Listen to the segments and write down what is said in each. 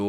2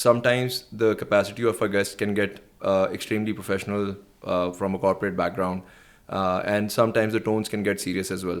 sometimes the capacity of a guest can get extremely professional from a corporate background, and sometimes the tones can get serious as well.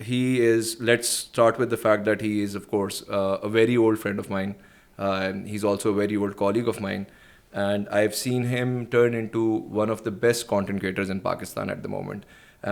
He is, let's start with the fact that he is, of course, a very old friend of mine, and he's also a very old colleague of mine, and I've seen him turn into one of the best content creators in Pakistan at the moment.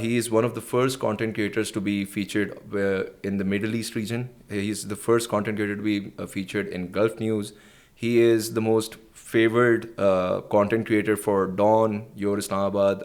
He is one of the first content creators to be featured in the Middle East region. He is the first content creator to be featured in Gulf News. He is the most favored content creator for Dawn, Your Islamabad.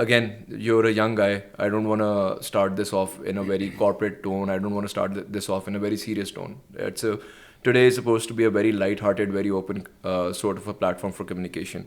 again, you're a young guy. I don't want to start this off in a very corporate tone. I don't want to start this off in a very serious tone. Today is supposed to be a very light-hearted, very open sort of a platform for communication.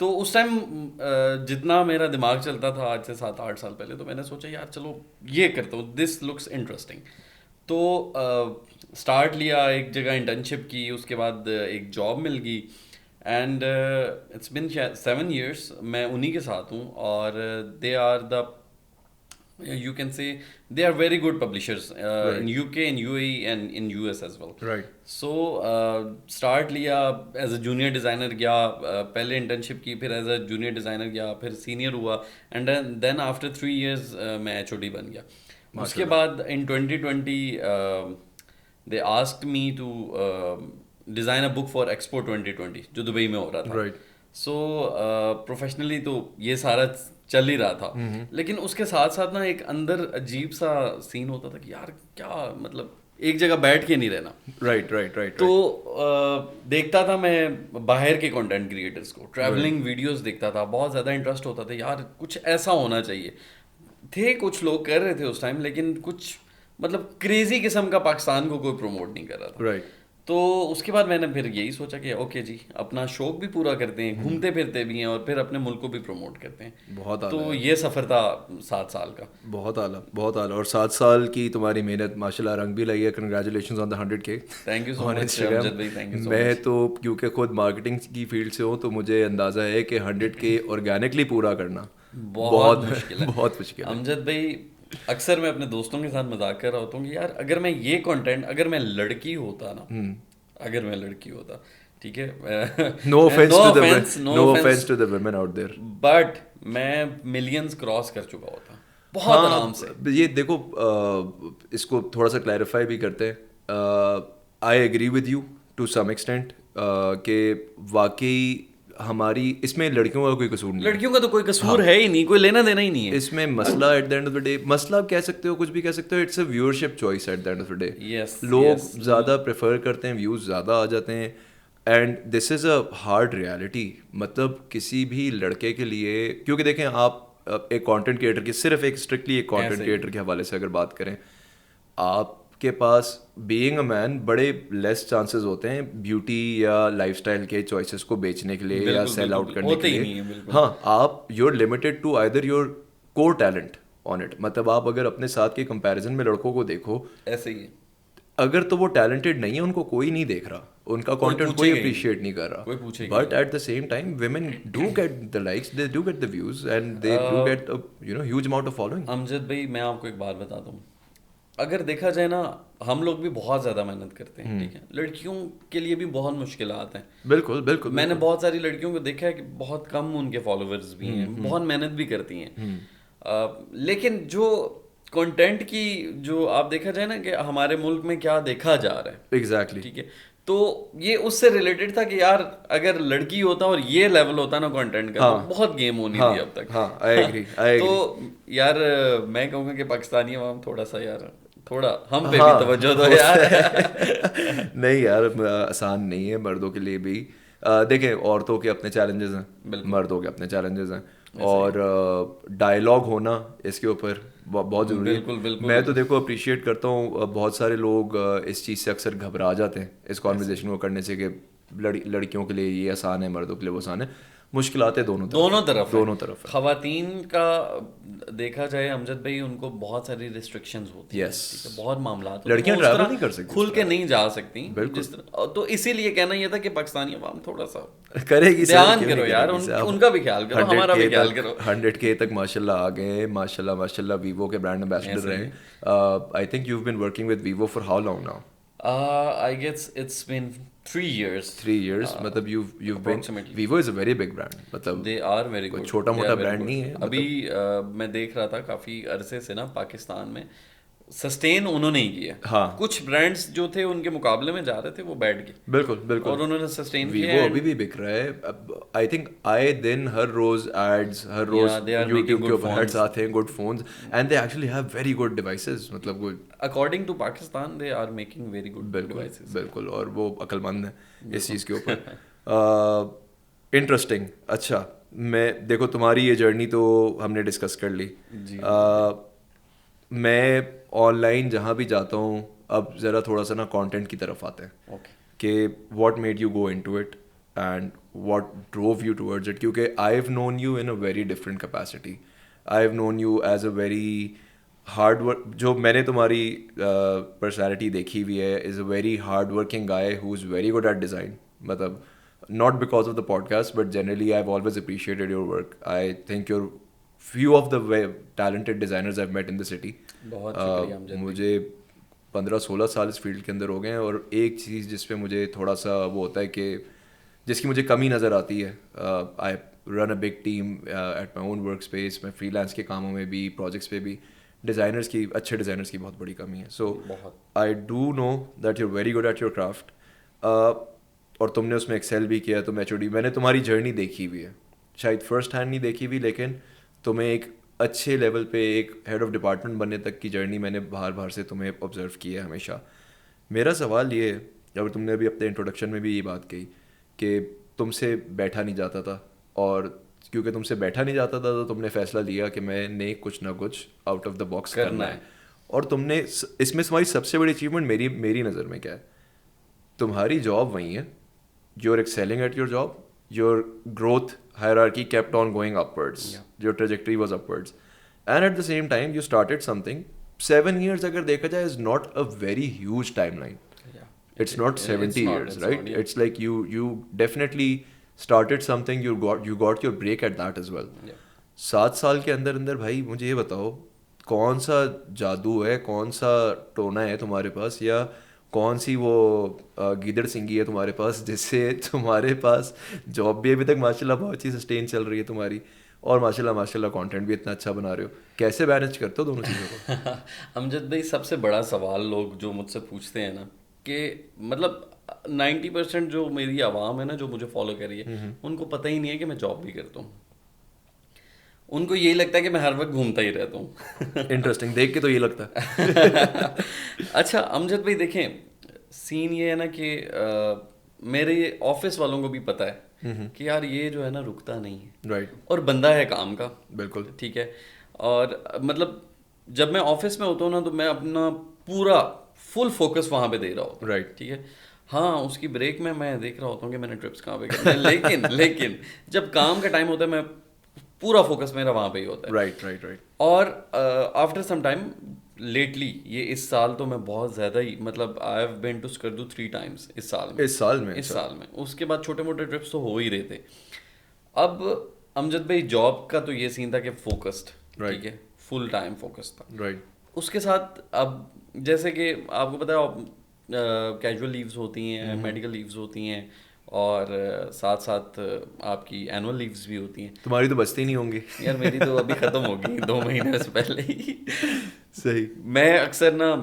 تو اس time جتنا میرا دماغ چلتا تھا آج سے 7-8 سال پہلے, تو میں نے سوچا یار چلو یہ کرتا ہوں, دس لکس انٹرسٹنگ. تو اسٹارٹ لیا, ایک جگہ انٹرنشپ کی, اس کے بعد ایک جاب مل گئی, اینڈ اٹس بن 7 years میں انہی کے ساتھ ہوں. اور they are the, you can say they are very good publishers in UK, in UAE and in US as well. Right. So start لیا ایز اے جونیئر ڈیزائنر, گیا پہلے internship کی, پھر ایز اے جونیئر ڈیزائنر گیا, پھر senior ہوا, and then after 3 years میں HOD بن گیا. اس کے بعد ان 2020 they asked me to design a book for Expo 2020 جو دبئی میں ہو رہا تھا. سو پروفیشنلی تو یہ سارا چل ہی رہا تھا, لیکن اس کے ساتھ ساتھ نا ایک اندر عجیب سا سین ہوتا تھا کہ یار کیا مطلب ایک جگہ بیٹھ کے نہیں رہنا. رائٹ. تو دیکھتا تھا میں باہر کے کنٹینٹ کریٹرس کو, ٹریولنگ ویڈیوز دیکھتا تھا, بہت زیادہ انٹرسٹ ہوتا تھا یار کچھ ایسا ہونا چاہیے. تھے کچھ لوگ کر رہے تھے اس ٹائم, لیکن کچھ مطلب کریزی قسم کا پاکستان کو کوئی پروموٹ نہیں کر رہا تھا. رائٹ. تو اس کے بعد میں نے پھر یہی سوچا کہ اوکے جی اپنا شوق بھی پورا کرتے ہیں, گھومتے پھرتے بھی ہیں, اور پھر اپنے ملک کو بھی پروموٹ کرتے ہیں. بہت تو یہ سفر تھا 7 سال کا. بہت اعلیٰ, بہت اعلیٰ. اور 7 سال کی تمہاری محنت ماشاء اللہ رنگ بھی لائی ہے. Congratulations on the 100K. Thank you so much Amjad بھائی, تھینک یو سو مچ. میں تو کیونکہ خود مارکیٹنگ کی فیلڈ سے ہوں تو مجھے اندازہ ہے کہ 100K آرگینکلی پورا کرنا بہت مشکل ہے. بہت مشکل ہے. امجد بھائی اکثر میں اپنے دوستوں کے ساتھ مذاق کر رہا ہوتا ہوں کہ یار اگر میں یہ کنٹینٹ, اگر میں لڑکی ہوتا نا, اگر میں لڑکی ہوتا, ٹھیک ہے, no offense to the women out there, but میں ملینز کراس کر چکا ہوتا بہت آرام سے. یہ دیکھو اس کو تھوڑا سا کلیریفائی بھی کرتے ہیں. I agree with you to some extent کہ واقعی ہماری اس میں لڑکیوں کا کوئی قصور نہیں, لڑکیوں کا تو کوئی قصور ہے ہی نہیں, کوئی لینا دینا ہی نہیں ہے اس میں. مسئلہ at the end of the day, مسئلہ کہہ سکتے ہو, کچھ بھی کہہ سکتے ہو, it's a viewership choice at the end of the day. لوگ زیادہ پریفر کرتے ہیں, ویوز زیادہ آ جاتے ہیں, and this is a hard reality. مطلب کسی بھی لڑکے کے لیے, کیونکہ دیکھیں آپ ایک کانٹینٹ کریٹر کی, صرف ایک اسٹرکٹلی ایک کانٹینٹ کریٹر کے حوالے سے اگر بات کریں, آپ کے پاس بینگ اے مین بڑے لیس چانسز ہوتے ہیں بیوٹی یا لائف اسٹائل کے چوائسیز کو بیچنے کے لیے یا سیل آؤٹ کرنے کے لیے. ہاں, آپ you are limited to either your core talent on it. مطلب آپ اگر اپنے ساتھ کے کمپیریزن میں لڑکوں کو دیکھو, ایسے ہی اگر تو وہ ٹیلنٹڈ نہیں ہے, ان کو کوئی نہیں دیکھ رہا, ان کا کانٹینٹ کوئی اپریشیٹ نہیں کر رہا, but at the same time women do get the likes, they do get the views, and they do get you know huge amount of following. Amjad بھائی میں آپ کو ایک بات بتا دوں, اگر دیکھا جائے نا ہم لوگ بھی بہت زیادہ محنت کرتے ہیں, ٹھیک ہے, لڑکیوں کے لیے بھی بہت مشکلات ہیں. بالکل بالکل. میں نے بہت ساری لڑکیوں کو دیکھا ہے کہ بہت کم ان کے فالوورز بھی ہیں, بہت محنت بھی کرتی ہیں, لیکن جو کنٹینٹ کی جو آپ دیکھا جائے نا کہ ہمارے ملک میں کیا دیکھا جا رہا ہے, ایگزیکٹلی, ٹھیک ہے, تو یہ اس سے ریلیٹڈ تھا کہ یار اگر لڑکی ہوتا اور یہ لیول ہوتا نا کنٹینٹ کا, تو بہت گیم ہونی تھی اب تک. ہاں, آئی ایگری. تو یار میں کہوں گا کہ پاکستانی عوام تھوڑا سا یار تھوڑا ہم پہ بھی توجہ دو یار. نہیں یار, آسان نہیں ہے مردوں کے لیے بھی. دیکھیں عورتوں کے اپنے چیلنجز ہیں, مردوں کے اپنے چیلنجز ہیں, اور ڈائلاگ ہونا اس کے اوپر بہت ضروری ہے. میں تو دیکھو اپریشیٹ کرتا ہوں, بہت سارے لوگ اس چیز سے اکثر گھبرا جاتے ہیں اس کانورزیشن کو کرنے سے کہ لڑکیوں کے لیے یہ آسان ہے, مردوں کے لیے وہ آسان ہے. مشکلات ہے دونوں طرف. خواتین کا دیکھا جائے امجد بھائی, ان کو بہت ساری ریسٹرکشنز ہوتی ہیں, بہت معاملات, لڑکیاں ٹریول نہیں کر سکتی, کھل کے نہیں جا سکتی. تو اسی لیے کہنا یہ تھا کہ پاکستانی عوام تھوڑا سا کرے گی, دھیان کرو یار, ان کا بھی خیال کرو, ہمارا بھی خیال کرو. 100K تک ماشاء اللہ آ گئے, ماشاء اللہ ویوو کے برانڈ ایمبیسڈر رہے. I think you have been working with Vivo for how long now? I guess it's been 3 years. 3 years. مطلب you've been, Vivo is a very big brand. مطلب they are very good. چھوٹا موٹا brand نہیں ہے. ابھی میں دیکھ رہا تھا کافی عرصے سے نا پاکستان میں سسٹین انہوں نے ہی کیا. ہاں, کچھ برانڈس جو تھے ان کے مقابلے میں جا رہے تھے وہ بیٹھ گئے. بالکل, اور انہوں نے سسٹین کیا. ویوو ابھی بھی بک رہا ہے. آئی تھنک آئے دن ہر روز ایڈز, ہر روز یوٹیوب کے اوپر ایڈز آتے ہیں, good phones, and they actually have very good devices. مطلب according to Pakistan they are making very good devices. بالکل, اور وہ عقل مند ہیں اس چیز کے اوپر. انٹرسٹنگ. اچھا, میں دیکھو تمہاری یہ جرنی تو ہم نے ڈسکس کر لی. میں آن لائن جہاں بھی جاتا ہوں اب ذرا تھوڑا سا نا کانٹینٹ کی طرف آتے ہیں کہ what made you go into it and what drove you towards it? Kyunki I've known you in a very different capacity. I've known you as a very hard work, جو میں نے تمہاری personality دیکھی ہوئی ہے, is a very hard working guy who's very good at design. مطلب not because of the podcast, but generally I've always appreciated your work. I think you're few of the talented designers I've met in the city. بہت شکریہ امجد. مجھے 15-16 سال اس field کے اندر ہو گئے ہیں, اور ایک چیز جس پہ مجھے تھوڑا سا وہ ہوتا ہے کہ جس کی مجھے کمی نظر آتی ہے, I run a big team at my own ورک اسپیس, میں فری لانس کے کاموں میں بھی, پروجیکٹس پہ بھی, ڈیزائنرس کی, اچھے ڈیزائنرس کی بہت بڑی کمی ہے. So I do know that you very good at your craft, اور تم نے اس میں ایکسیل بھی کیا. تم ایچ او ڈی, میں نے تمہاری جرنی دیکھی ہوئی ہے, شاید فرسٹ ہینڈ نہیں دیکھی ہوئی, لیکن تمہیں ایک اچھے لیول پہ ایک ہیڈ آف ڈپارٹمنٹ بننے تک کی جرنی میں نے باہر سے تمہیں آبزرو کی ہے ہمیشہ. میرا سوال یہ ہے, اگر تم نے ابھی اپنے انٹروڈکشن میں بھی یہ بات کہی کہ تم سے بیٹھا نہیں جاتا تھا, اور کیونکہ تم سے بیٹھا نہیں جاتا تھا تو تم نے فیصلہ لیا کہ میں نے کچھ نہ کچھ آؤٹ آف دا باکس کرنا ہے. اور تم نے اس میں تمہاری سب سے بڑی اچیومنٹ میری نظر میں کیا ہے, تمہاری جاب وہیں ہے, you are excelling at your job, your growth hierarchy kept on going upwards. Your trajectory was upwards. And at the same time, you started something. 7 years agar dekha jaye is not a very huge timeline. Yeah. It's not 70 years, right? It's like you definitely started something. You got your break at that as well. 7 سال کے اندر بھائی مجھے یہ بتاؤ, کون سا جادو ہے, کون سا ٹونا ہے تمہارے پاس, یا کون سی وہ گیدڑ سنگھی ہے تمہارے پاس, جس سے تمہارے پاس جاب بھی ابھی تک ماشاء اللہ بہت اچھی سسٹین چل رہی ہے تمہاری, اور ماشاء اللہ کانٹینٹ بھی اتنا اچھا بنا رہے ہو. کیسے مینیج کرتے ہو دونوں چیزوں کو؟ امجد بھائی, سب سے بڑا سوال لوگ جو مجھ سے پوچھتے ہیں نا, کہ مطلب 90% جو میری عوام ہے نا, جو مجھے فالو کر رہی ہے, ان کو پتہ ہی نہیں ہے کہ میں جاب بھی کرتا ہوں. ان کو یہی لگتا ہے کہ میں ہر وقت گھومتا ہی رہتا ہوں. انٹرسٹنگ, دیکھ کے تو یہ لگتا ہے. اچھا امجد بھائی دیکھیں, سین یہ ہے نا کہ میرے آفس والوں کو بھی پتہ ہے کہ یار یہ جو ہے نا رکتا نہیں ہے, رائٹ, اور بندہ ہے کام کا. بالکل ٹھیک ہے. اور مطلب جب میں آفس میں ہوتا ہوں نا, تو میں اپنا پورا فل فوکس وہاں پہ دے رہا ہوتا ہوں. رائٹ, ٹھیک ہے. ہاں اس کی بریک میں دیکھ رہا ہوتا ہوں کہ میں نے ٹرپس کہاں پہ کرنا ہے, لیکن جب کام کا ٹائم ہوتا ہے میں پورا فوکس میرا وہاں پہ ہی ہوتا ہے. رائٹ. اور آفٹر سم ٹائم لیٹلی, یہ اس سال تو میں بہت زیادہ ہی, مطلب I have been to Skardu 3 times اس سال میں. اس کے بعد چھوٹے موٹے ٹرپس تو ہو ہی رہے تھے. اب امجد بھائی جاب کا تو یہ سین تھا کہ فوکسڈ, ٹھیک ہے, فل ٹائم فوکس تھا. رائٹ. اس کے ساتھ اب جیسے کہ آپ کو پتا ہے کیجول لیوز ہوتی ہیں, میڈیکل لیوز ہوتی ہیں, اور ساتھ ساتھ آپ کی اینول لیوز بھی ہوتی ہیں. تمہاری تو بچتی نہیں ہوں گی یار, میری تو ابھی ختم ہوگی 2 مہینے سے پہلے ہی. صحیح. میں اکثر نا,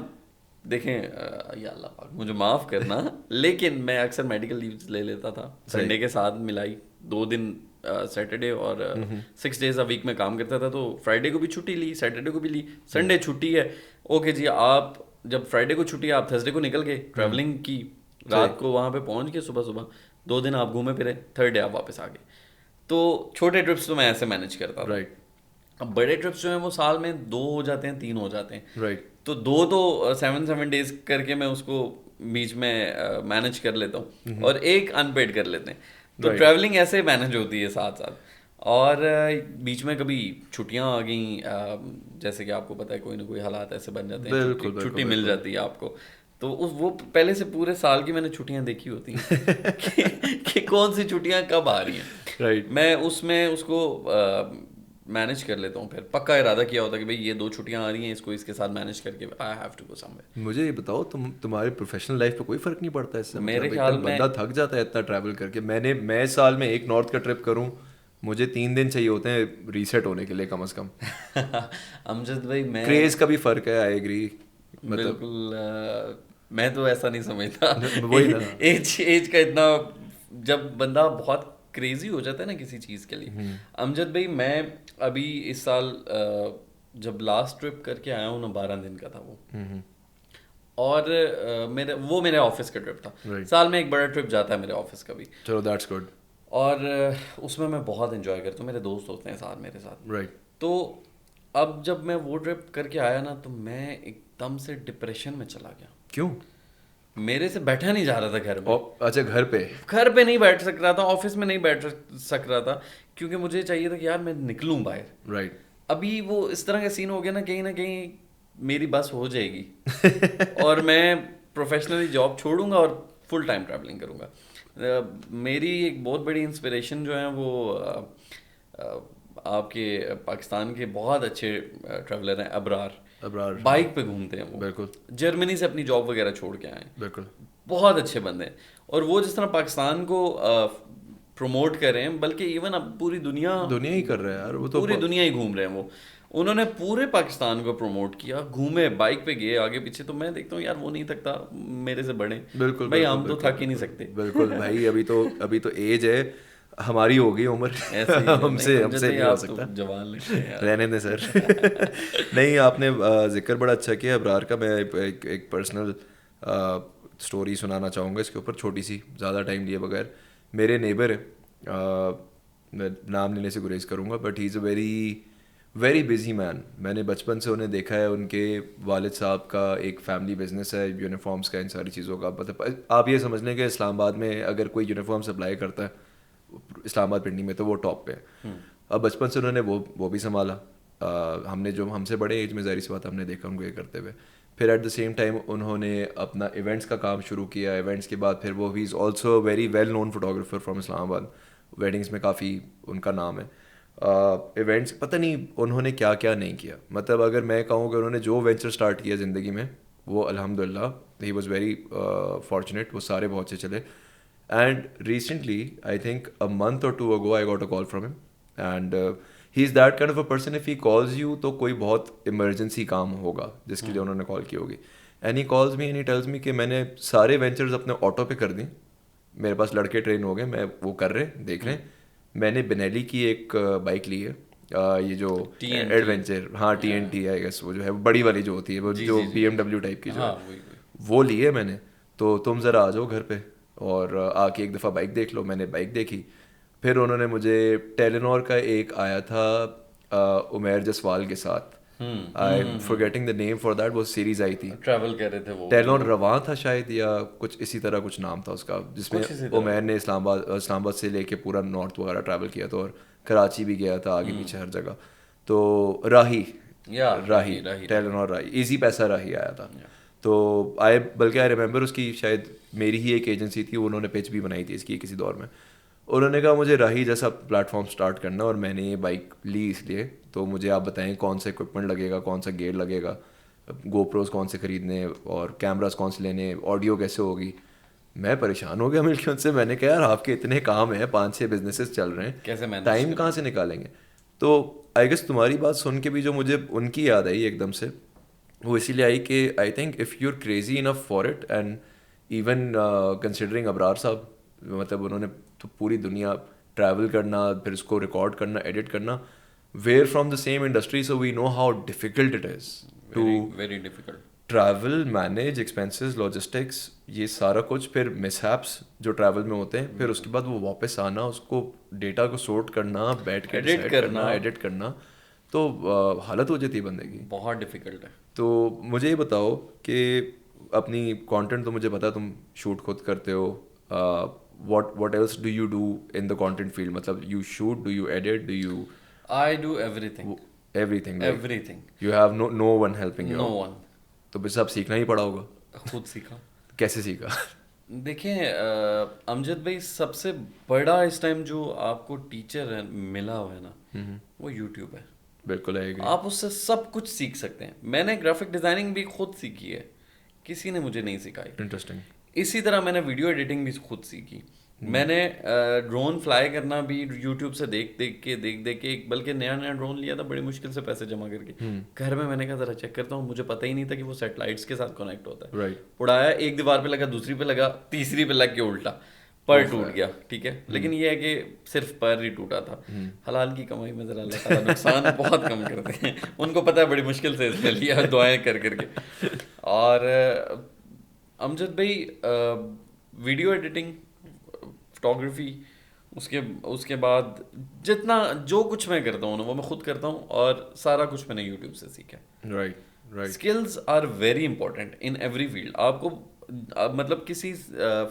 دیکھیں یا اللہ پاک مجھے معاف کرنا, لیکن میں اکثر میڈیکل لیوز لے لیتا تھا, سنڈے کے ساتھ ملائی, 2 دن سیٹرڈے اور 6 days a week میں کام کرتا تھا. تو فرائیڈے کو بھی چھٹی لی, سیٹرڈے کو بھی لی, سنڈے چھٹی ہے. اوکے جی, آپ جب فرائیڈے کو چھٹی ہے, آپ تھرسڈے کو نکل گئے, ٹریولنگ کی, رات کو وہاں پہ پہنچ کے صبح 2 دن آپ گھومے پھرے, تھرڈ ڈے آپ واپس آ گئے. تو چھوٹے ٹرپس تو میں ایسے مینیج کرتا ہوں. رائٹ. اب بڑے ٹرپس جو ہیں وہ سال میں 2 ہو جاتے ہیں, 3 ہو جاتے ہیں. رائٹ. تو 2 تو 7 days کر کے میں اس کو بیچ میں مینیج کر لیتا ہوں, اور 1 ان پیڈ کر لیتے ہیں. تو ٹریولنگ ایسے مینیج ہوتی ہے ساتھ. اور بیچ میں کبھی چھٹیاں آ گئیں, جیسے کہ آپ کو پتہ ہے کوئی نہ کوئی حالات ایسے بن جاتے ہیں, چھٹی مل جاتی ہے آپ کو. تو وہ پہلے سے پورے سال کی میں نے چھٹیاں دیکھی ہوتی ہیں کہ کون سی چھٹیاں کب آ رہی ہیں. رائٹ. میں اس کو مینیج کر لیتا ہوں. پھر پکا ارادہ کیا ہوتا ہے کہ بھائی یہ 2 چھٹیاں آ رہی ہیں, اس کو اس کے ساتھ مینیج کر کے I have to go somewhere. مجھے یہ بتاؤ, تمہارے پروفیشنل لائف پہ کوئی فرق نہیں پڑتا اس سے؟ میرے خیال میں بندہ تھک جاتا ہے اتنا ٹریول کر کے. میں سال میں 1 نارتھ کا ٹرپ کروں, مجھے 3 دن چاہیے ہوتے ہیں ریسیٹ ہونے کے لیے کم از کم. امجد بھائی, میں کریز کا بھی فرق ہے, آئی ایگری. بالکل, میں تو ایسا نہیں سمجھتا. ایج کا اتنا, جب بندہ بہت کریزی ہو جاتا ہے نا کسی چیز کے لیے. امجد بھائی, میں ابھی اس سال جب لاسٹ ٹرپ کر کے آیا ہوں نا, 12 دن کا تھا وہ, اور میرے آفس کا ٹرپ تھا. سال میں ایک بڑا ٹرپ جاتا ہے میرے آفس کا بھی. چلو دیٹس گڈ. اور اس میں بہت انجوائے کرتا ہوں, میرے دوست ہوتے ہیں ساتھ میرے ساتھ. رائٹ. تو اب جب میں وہ ٹرپ کر کے آیا نا, تو میں ایک دم سے ڈپریشن میں چلا گیا. کیوں؟ میرے سے بیٹھا نہیں جا رہا تھا گھر میں. اچھا گھر پہ نہیں بیٹھ سک رہا تھا, آفس میں نہیں بیٹھ سک رہا تھا, کیونکہ مجھے چاہیے تھا کہ یار میں نکلوں باہر. رائٹ. ابھی وہ اس طرح کا سین ہو گیا نا کہیں میری بس ہو جائے گی اور میں پروفیشنلی جاب چھوڑوں گا اور فل ٹائم ٹریولنگ کروں گا. میری ایک بہت بڑی انسپریشن جو ہے وہ آپ کے پاکستان کے بہت اچھے ٹریولر ہیں ابرار. بائک پہ گھومتے ہیں وہ, بالکل جرمنی سے اپنی جاب وغیرہ چھوڑ کے آئے. بالکل بہت اچھے بندے ہیں, اور وہ جس طرح پاکستان کو پروموٹ کر رہے ہیں, بلکہ ایون اب پوری دنیا ہی کر رہے ہیں یار, وہ تو پوری دنیا ہی گھوم رہے ہیں. وہ انہوں نے پورے پاکستان کو پروموٹ کیا, گھومے, بائک پہ گئے آگے پیچھے. تو میں دیکھتا ہوں یار وہ نہیں تھکتا میرے سے بڑے. بالکل بھائی ہم تو تھک ہی نہیں سکتے. بالکل بھائی, ابھی تو ایج ہے ہماری, ہوگی عمر, ہم سے نہیں ہو سکتا. جوان رہنے دیں سر. نہیں, آپ نے ذکر بڑا اچھا کیا ابرار کا. میں ایک پرسنل اسٹوری سنانا چاہوں گا اس کے اوپر, چھوٹی سی, زیادہ ٹائم لیے بغیر. میرے نیبر ہے, میں نام لینے سے گریز کروں گا, but he is a very busy man. میں نے بچپن سے انہیں دیکھا ہے. ان کے والد صاحب کا ایک فیملی بزنس ہے یونیفارمس کا, ان ساری چیزوں کا. مطلب آپ یہ سمجھ لیں کہ اسلام آباد میں اگر کوئی یونیفارم سپلائی کرتا ہے اسلام آباد پنڈی میں, تو وہ ٹاپ پہ ہے. اب بچپن سے انہوں نے وہ بھی سنبھالا. ہم نے جو ہم سے بڑے ایج میں ظاہر سی بات ہم نے دیکھا ان کو یہ کرتے ہوئے. پھر ایٹ دا سیم ٹائم انہوں نے اپنا ایونٹس کا کام شروع کیا. ایونٹس کے بعد پھر وہ he is also very well known photographer from Islamabad. Weddings میں کافی ان کا نام ہے. ایونٹس پتہ نہیں انہوں نے کیا کیا نہیں کیا. مطلب اگر میں کہوں کہ انہوں نے جو وینچر اسٹارٹ کیا زندگی میں, وہ الحمد للہ ہی واز ویری فارچونیٹ, وہ سارے بہت سے چلے. And recently I think a month or 2 ago I got a call from him, and he is that kind of a person, if he calls you تو کوئی بہت ایمرجنسی کام ہوگا جس کے لیے انہوں نے کال کی ہوگی. And he calls me and he tells me کہ میں نے سارے وینچرز اپنے آٹو پہ کر دیں, میرے پاس لڑکے ٹرین ہو گئے, میں وہ کر رہے دیکھ رہے ہیں. میں نے بنیلی کی ایک بائک لی ہے, یہ جو ایڈونچر, ہاں TNT آئی گیس, وہ جو ہے بڑی والی جو ہوتی ہے, وہ جو BMW ٹائپ کی جو ہے, وہ لی ہے میں نے. تو تم ذرا آ جاؤ گھر پہ اور آ کے ایک دفعہ بائک دیکھ لو. میں نے بائک دیکھی. پھر انہوں نے مجھے ٹیلینور کا ایک آیا تھا عمیر جسوال کے ساتھ, I am forgetting the name for that, وہ سیریز آئی تھی, ٹریول کر رہے تھے وہ, ٹیلینور رواں تھا شاید یا کچھ اسی طرح کچھ نام تھا اس کا, جس میں عمیر نے اسلام آباد سے لے کے پورا نارتھ وغیرہ ٹریول کیا تھا, اور کراچی بھی گیا تھا, آگے پیچھے ہر جگہ. تو راہی ٹیلینور راہی, ایزی پیسہ راہی آیا تھا. تو بلکہ آئی ریمبر اس کی شاید میری ہی ایک ایجنسی تھی, انہوں نے پچ بھی بنائی تھی اس کی کسی دور میں. انہوں نے کہا مجھے راہی جیسا پلیٹ فارم اسٹارٹ کرنا, اور میں نے یہ بائک لی اس لیے, تو مجھے آپ بتائیں کون سا اکوپمنٹ لگے گا, کون سا گیئر لگے گا, گو پروز کون سے خریدنے, اور کیمراز کون سے لینے, آڈیو کیسے ہوگی. میں پریشان ہو گیا مل کے ان سے. میں نے کہا یار آپ کے اتنے کام ہیں, 5-6 بزنسز چل رہے ہیں, ٹائم کہاں سے نکالیں گے. تو آئی گیس تمہاری بات سن کے بھی جو مجھے ان کی یاد آئی ایک دم سے, وہ اسی لیے آئی کہ I think if you are crazy enough for it, and even considering Abrar صاحب, مطلب انہوں نے تو پوری دنیا ٹریول کرنا, پھر اس کو ریکارڈ کرنا, ایڈٹ کرنا, we're from the same industry, so we know how difficult it is to travel, manage expenses, logistics, یہ سارا کچھ. پھر مس ہیپس جو ٹریول میں ہوتے ہیں, پھر اس کے بعد وہ واپس آنا, اس کو ڈیٹا کو سورٹ کرنا, بیٹھ کے ایڈٹ کرنا, تو حالت ہو جاتی ہے بندے کی, بہت ڈیفیکلٹ ہے. تو مجھے یہ بتاؤ کہ اپنی کانٹینٹ تو مجھے پتا تم شوٹ خود کرتے ہو, what else do you do in the content field, مطلب you shoot, do you edit, do you... I do everything. Everything. You have no one helping you? No one. تو بس اب سیکھنا ہی پڑا ہوگا. خود سیکھا. کیسے سیکھا؟ دیکھیں امجد بھائی, سب سے بڑا اس ٹائم جو آپ کو ٹیچر ملا ہوا ہے نا, وہ یوٹیوب ہے. بالکل ہے, آپ اس سے سب کچھ سیکھ سکتے ہیں. میں نے گرافک ڈیزائننگ بھی خود سیکھی ہے, کسی نے مجھے نہیں سکھائی. انٹرسٹنگ. اسی طرح میں نے ویڈیو ایڈیٹنگ بھی خود سیکھی. میں نے ڈرون فلائی کرنا بھی یوٹیوب سے دیکھ کے ایک بلکہ نیا ڈرون لیا تھا, بڑی مشکل سے پیسے جمع کر کے گھر میں نے کہا ذرا چیک کرتا ہوں, مجھے پتہ ہی نہیں تھا کہ وہ سیٹلائٹس کے ساتھ کنیکٹ ہوتا ہے. اڑایا, ایک دیوار پہ لگا, دوسری پہ لگا, تیسری پہ لگ کے الٹا, پر ٹوٹ گیا. ٹھیک ہے, لیکن یہ ہے کہ صرف پر ہی ٹوٹا تھا. حلال کی کمائی میں ذرا اللہ تعالیٰ نقصان بہت کم کرتے ہیں, ان کو پتہ ہے بڑی مشکل سے اس نے لیا, دعائیں کر کے. اور امجد بھائی ویڈیو ایڈیٹنگ, فوٹوگرافی, اس کے بعد جتنا جو کچھ میں کرتا ہوں وہ میں خود کرتا ہوں, اور سارا کچھ میں نے یوٹیوب سے سیکھا. Right. Skills are very important in every field. آپ کو مطلب کسی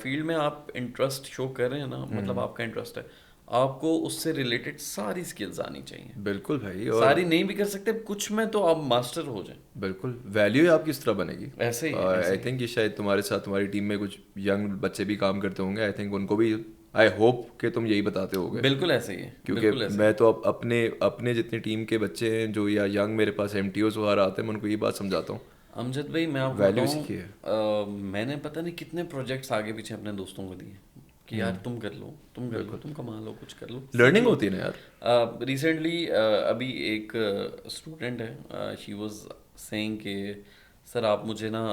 فیلڈ میں آپ انٹرسٹ شو کر رہے ہیں نا, مطلب آپ کا انٹرسٹ ہے, آپ کو اس سے ریلیٹڈ ساری سکلز آنی چاہیے. بالکل بھائی, ساری نہیں بھی کر سکتے, کچھ میں تو آپ ماسٹر ہو جائیں. بالکل, ویلیو آپ کس طرح بنے گی ایسے ہی. آئی تھنک کہ شاید تمہارے ساتھ تمہاری ٹیم میں کچھ ینگ بچے بھی کام کرتے ہوں گے, آئی تھنک ان کو بھی آئی ہوپ کہ تم یہی بتاتے ہوگے. بالکل ایسے ہی ہے, کیونکہ میں تو اپنے جتنے ٹیم کے بچے ہیں جو یا ینگ میرے پاس ایم ٹی اوز وغیرہ آتے ہیں, میں ان کو یہ بات سمجھاتا ہوں امجد بھائی, میں آپ کو بتاؤں, میں نے پتہ نہیں کتنے پروجیکٹس آگے پیچھے اپنے دوستوں کو دیے کہ یار تم کر لو, تم کر لو, تم کما لو, کچھ کر لو. لرننگ ہوتی ہے نا یار. ریسنٹلی ابھی ایک اسٹوڈنٹ ہے, شی واز سیئنگ کہ سر آپ مجھے نا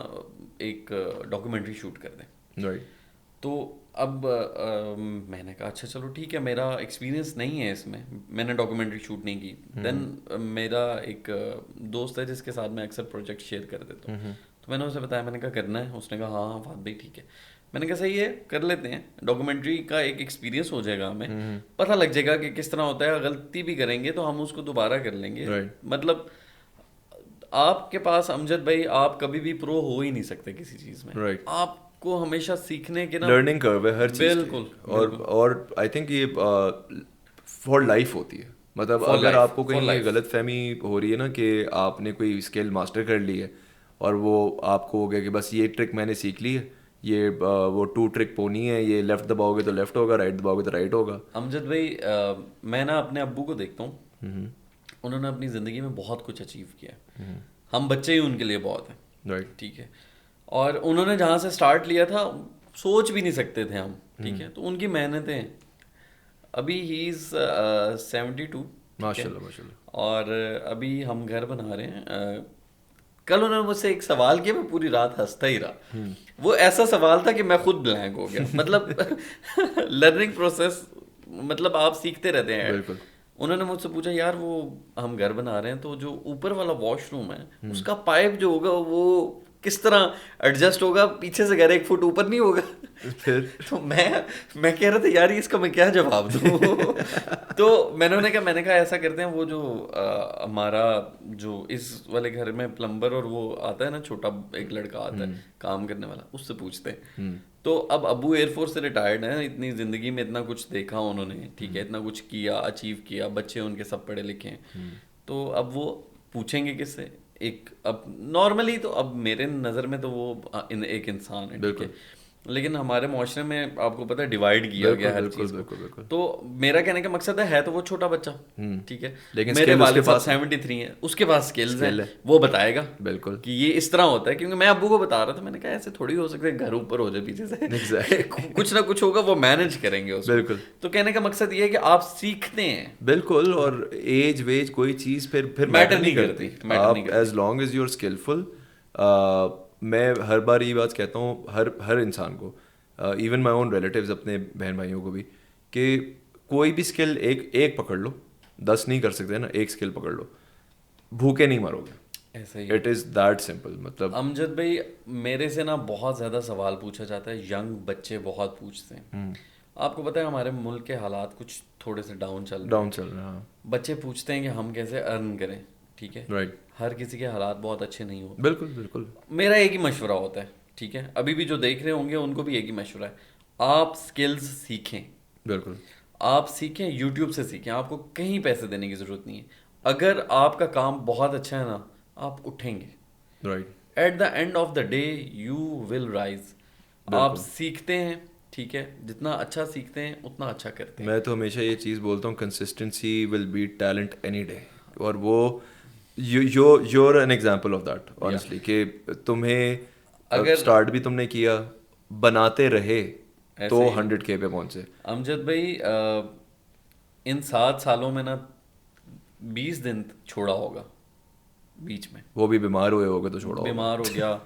ایک ڈاکومنٹری شوٹ کر دیں. رائٹ. تو اب میں نے کہا اچھا چلو ٹھیک ہے, میرا ایکسپیرینس نہیں ہے اس میں نے ڈاکومنٹری شوٹ نہیں کی. دین میرا ایک دوست ہے جس کے ساتھ میں اکثر پروجیکٹ شیئر کر دیتا ہوں, تو میں نے اسے بتایا, میں نے کہا کرنا ہے, اس نے کہا ہاں فہد بھائی ٹھیک ہے. میں نے کہا صحیح ہے, کر لیتے ہیں, ڈاکومنٹری کا ایک ایکسپیرینس ہو جائے گا, ہمیں پتہ لگ جائے گا کہ کس طرح ہوتا ہے, غلطی بھی کریں گے تو ہم اس کو دوبارہ کر لیں گے. مطلب آپ کے پاس امجد بھائی آپ کبھی بھی پرو ہو ہی نہیں سکتے کسی چیز میں, آپ کو ہمیشہ سیکھنے کے نا لرننگ کرو ہے ہر چیز. بالکل. اور آئی تھنک یہ فار لائف ہوتی ہے. مطلب اگر آپ کو کہیں یہ غلط فہمی ہو رہی ہے نا کہ آپ نے کوئی اسکل ماسٹر کر لی ہے اور وہ آپ کو ہو گیا کہ بس یہ ٹرک میں نے سیکھ لی ہے, یہ وہ 2 ٹرک پونی ہے, یہ لیفٹ دباؤ گے تو لیفٹ ہوگا, رائٹ دباؤ گے تو رائٹ ہوگا. امجد بھائی میں نا اپنے ابو کو دیکھتا ہوں, انہوں نے اپنی زندگی میں بہت کچھ اچیو کیا ہے, ہم بچے ہی ان کے لیے بہت ہیں. ٹھیک ہے, اور انہوں نے جہاں سے سٹارٹ لیا تھا سوچ بھی نہیں سکتے تھے ہم. ٹھیک ہے, تو ان کی محنتیں, ابھی ہی از 72 ماشاءاللہ ماشاءاللہ, اور ابھی ہم گھر بنا رہے ہیں. کل انہوں نے مجھ سے ایک سوال کیا, میں پوری رات ہنستا ہی رہا. وہ ایسا سوال تھا کہ میں خود بلینک ہو گیا. مطلب لرننگ پروسیس, مطلب آپ سیکھتے رہتے ہیں. بالکل. انہوں نے مجھ سے پوچھا یار وہ ہم گھر بنا رہے ہیں تو جو اوپر والا واش روم ہے اس کا پائپ جو ہوگا وہ کس طرح ایڈجسٹ ہوگا, پیچھے سے گھر 1 فٹ اوپر نہیں ہوگا. پھر تو میں کہہ رہا تھا یار اس کا میں کیا جواب دوں. تو میں نے کہا ایسا کرتے ہیں, وہ جو ہمارا جو اس والے گھر میں پلمبر اور وہ آتا ہے نا چھوٹا ایک لڑکا آتا ہے کام کرنے والا, اس سے پوچھتے ہیں. تو اب ابو ایئر فورس سے ریٹائرڈ ہیں, اتنی زندگی میں اتنا کچھ دیکھا انہوں نے. ٹھیک ہے, اتنا کچھ کیا, اچیو کیا, بچے ان کے سب پڑھے لکھے ہیں. تو اب وہ پوچھیں گے کس سے, ایک اب نارملی تو اب میرے نظر میں تو وہ ایک انسان ہے. ٹھیک ہے, لیکن ہمارے معاشرے میں آپ کو پتہ ہے ڈیوائڈ کیا گیا ہر چیز کو. تو میرا کہنے کا مقصد ہے تو وہ چھوٹا بچہ. ٹھیک ہے, میرے والد صاحب 73 ہیں, اس کے پاس اسکلز ہیں, وہ بتائے گا بالکل کہ یہ اس طرح ہوتا ہے. کیونکہ میں ابو کو بتا رہا تھا, میں نے کہا ایسے تھوڑی ہو سکتا ہے گھر اوپر ہو جائے پیچھے سے, کچھ نہ کچھ ہوگا, وہ مینج کریں گے اس کو. بالکل. تو کہنے کا مقصد یہ ہے کہ آپ سیکھتے ہیں. بالکل, اور ایج ویج کوئی چیز پھر میٹر نہیں کرتی. آپ as long as you are skilful, میں ہر بار یہ بات کہتا ہوں ہر انسان کو, ایون مائی اون ریلیٹیوز, اپنے بہن بھائیوں کو بھی, کہ کوئی بھی اسکل ایک پکڑ لو, 10 نہیں کر سکتے نا, ایک اسکل پکڑ لو, بھوکے نہیں مرو گے. ایسا ہی اٹ از دیٹ سمپل. مطلب امجد بھائی میرے سے نا بہت زیادہ سوال پوچھا جاتا ہے, ینگ بچے بہت پوچھتے ہیں. آپ کو پتہ ہے ہمارے ملک کے حالات کچھ تھوڑے سے ڈاؤن چل رہے ہیں. بچے پوچھتے ہیں کہ ہم کیسے ارن کریں. ٹھیک ہے, ہر کسی کے حالات بہت اچھے نہیں ہوتے. بالکل بالکل. میرا ایک ہی مشورہ ہوتا ہے, ٹھیک ہے, ابھی بھی جو دیکھ رہے ہوں گے ان کو بھی ایک ہی مشورہ ہے, آپ اسکلز سیکھیں. بالکل, آپ سیکھیں, یوٹیوب سے سیکھیں, آپ کو کہیں پیسے دینے کی ضرورت نہیں ہے. اگر آپ کا کام بہت اچھا ہے نا, آپ اٹھیں گے. Right. At the end of the day you will rise. آپ سیکھتے ہیں, ٹھیک ہے, جتنا اچھا سیکھتے ہیں اتنا اچھا کرتے ہیں. میں تو ہمیشہ یہ چیز بولتا ہوں, کنسسٹنسی ول بیٹ ٹیلنٹ اینی ڈے. اور وہ your an example of that honestly, کہ تمہیں اگر اسٹارٹ بھی تم نے کیا, بناتے رہے تو 100K پہ پہنچے. امجد بھائی ان 7 سالوں میں نا 20 دن چھوڑا ہوگا بیچ میں, وہ بھی بیمار ہوئے ہوگے تو چھوڑا, بیمار ہو گیا,